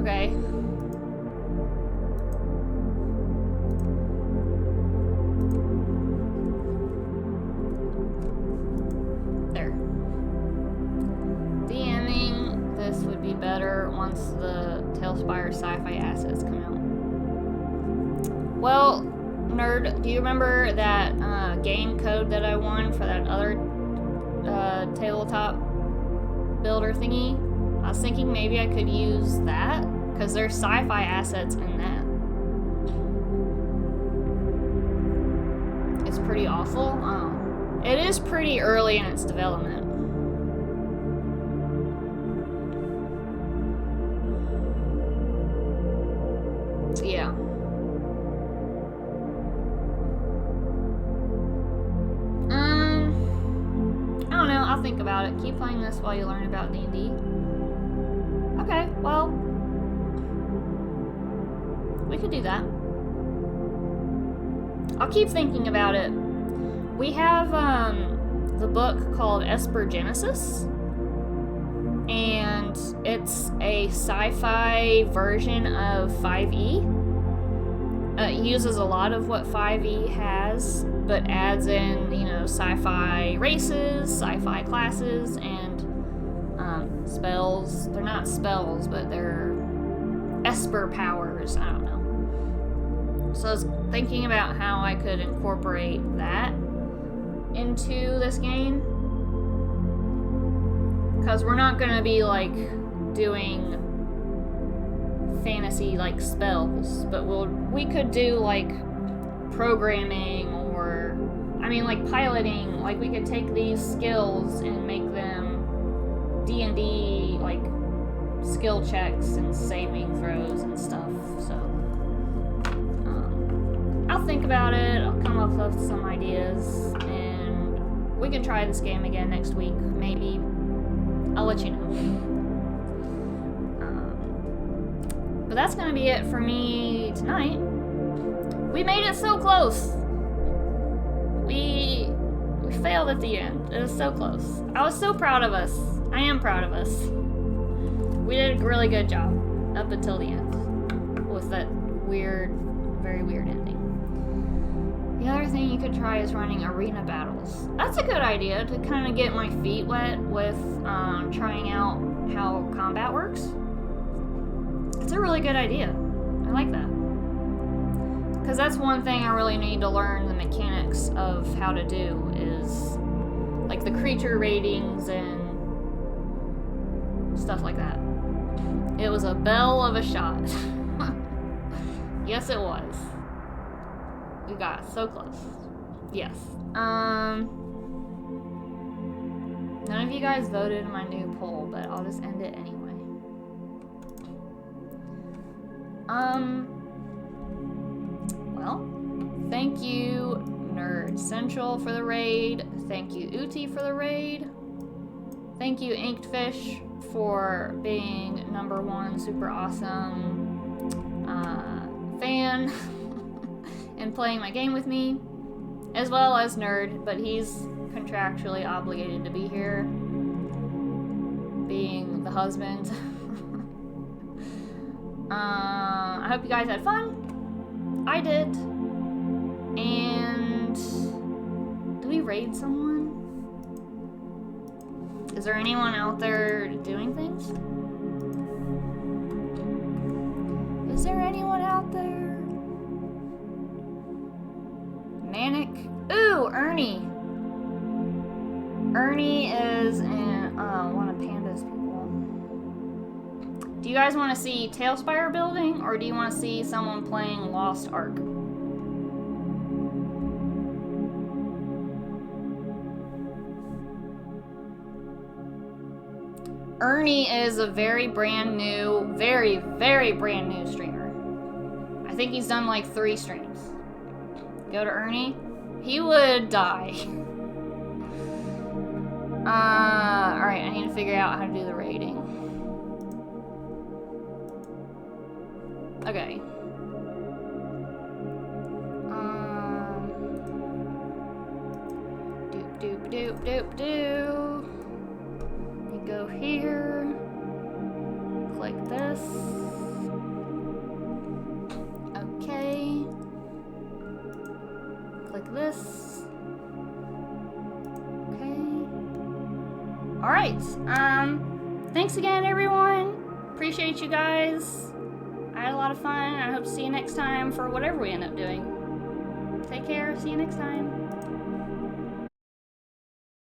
Okay. There. DMing this would be better once the Tailspire sci-fi assets come out. Well, nerd, do you remember that game code that I won for that other tabletop builder thingy. I was thinking maybe I could use that, because there's sci-fi assets in that. It's pretty awful. It is pretty early in its development. Yeah. I don't know. I'll think about it. Keep playing this while you learn about D&D. Okay, well, we could do that. I'll keep thinking about it. We have the book called Esper Genesis, and it's a sci-fi version of 5e. It uses a lot of what 5e has, but adds in, you know, sci-fi races, sci-fi classes, and spells. They're not spells, but they're Esper powers. I don't know. So I was thinking about how I could incorporate that into this game, because we're not going to be like doing fantasy like spells, but we could do like programming, or I mean like piloting. Like we could take these skills and make them D&D like skill checks and saving throws and stuff. So I'll think about it. I'll come up with some ideas, and we can try this game again next week. Maybe I'll let you know. But that's gonna be it for me tonight. We made it so close. We failed at the end. It was so close. I was so proud of us. I am proud of us. We did a really good job up until the end with that weird, very weird ending. The other thing you could try is running arena battles. That's a good idea to kind of get my feet wet with trying out how combat works. It's a really good idea. I like that. Because that's one thing I really need to learn the mechanics of how to do is like the creature ratings and stuff like that. It was a bell of a shot. Yes, it was. We got so close. Yes. None of you guys voted in my new poll, but I'll just end it anyway. Well, thank you, Nerd Central, for the raid. Thank you, Uti, for the raid. Thank you, Inked Fish, for being #1 super awesome fan and playing my game with me, as well as Nerd, but he's contractually obligated to be here, being the husband. I hope you guys had fun. I did. And do we raid someone? Is there anyone out there doing things? Is there anyone out there? Manic? Ooh, Ernie. Ernie is in one of Panda's people. Do you guys want to see Tailspire building, or do you want to see someone playing Lost Ark? Ernie is a very brand new, very, very brand new streamer. I think he's done like 3 streams. Go to Ernie. He would die. Alright, I need to figure out how to do the rating. Okay. Doop doop doop doop. You go here. Click this. Okay. Click this. Okay. Alright. Thanks again, everyone. Appreciate you guys. I had a lot of fun. I hope to see you next time for whatever we end up doing. Take care. See you next time.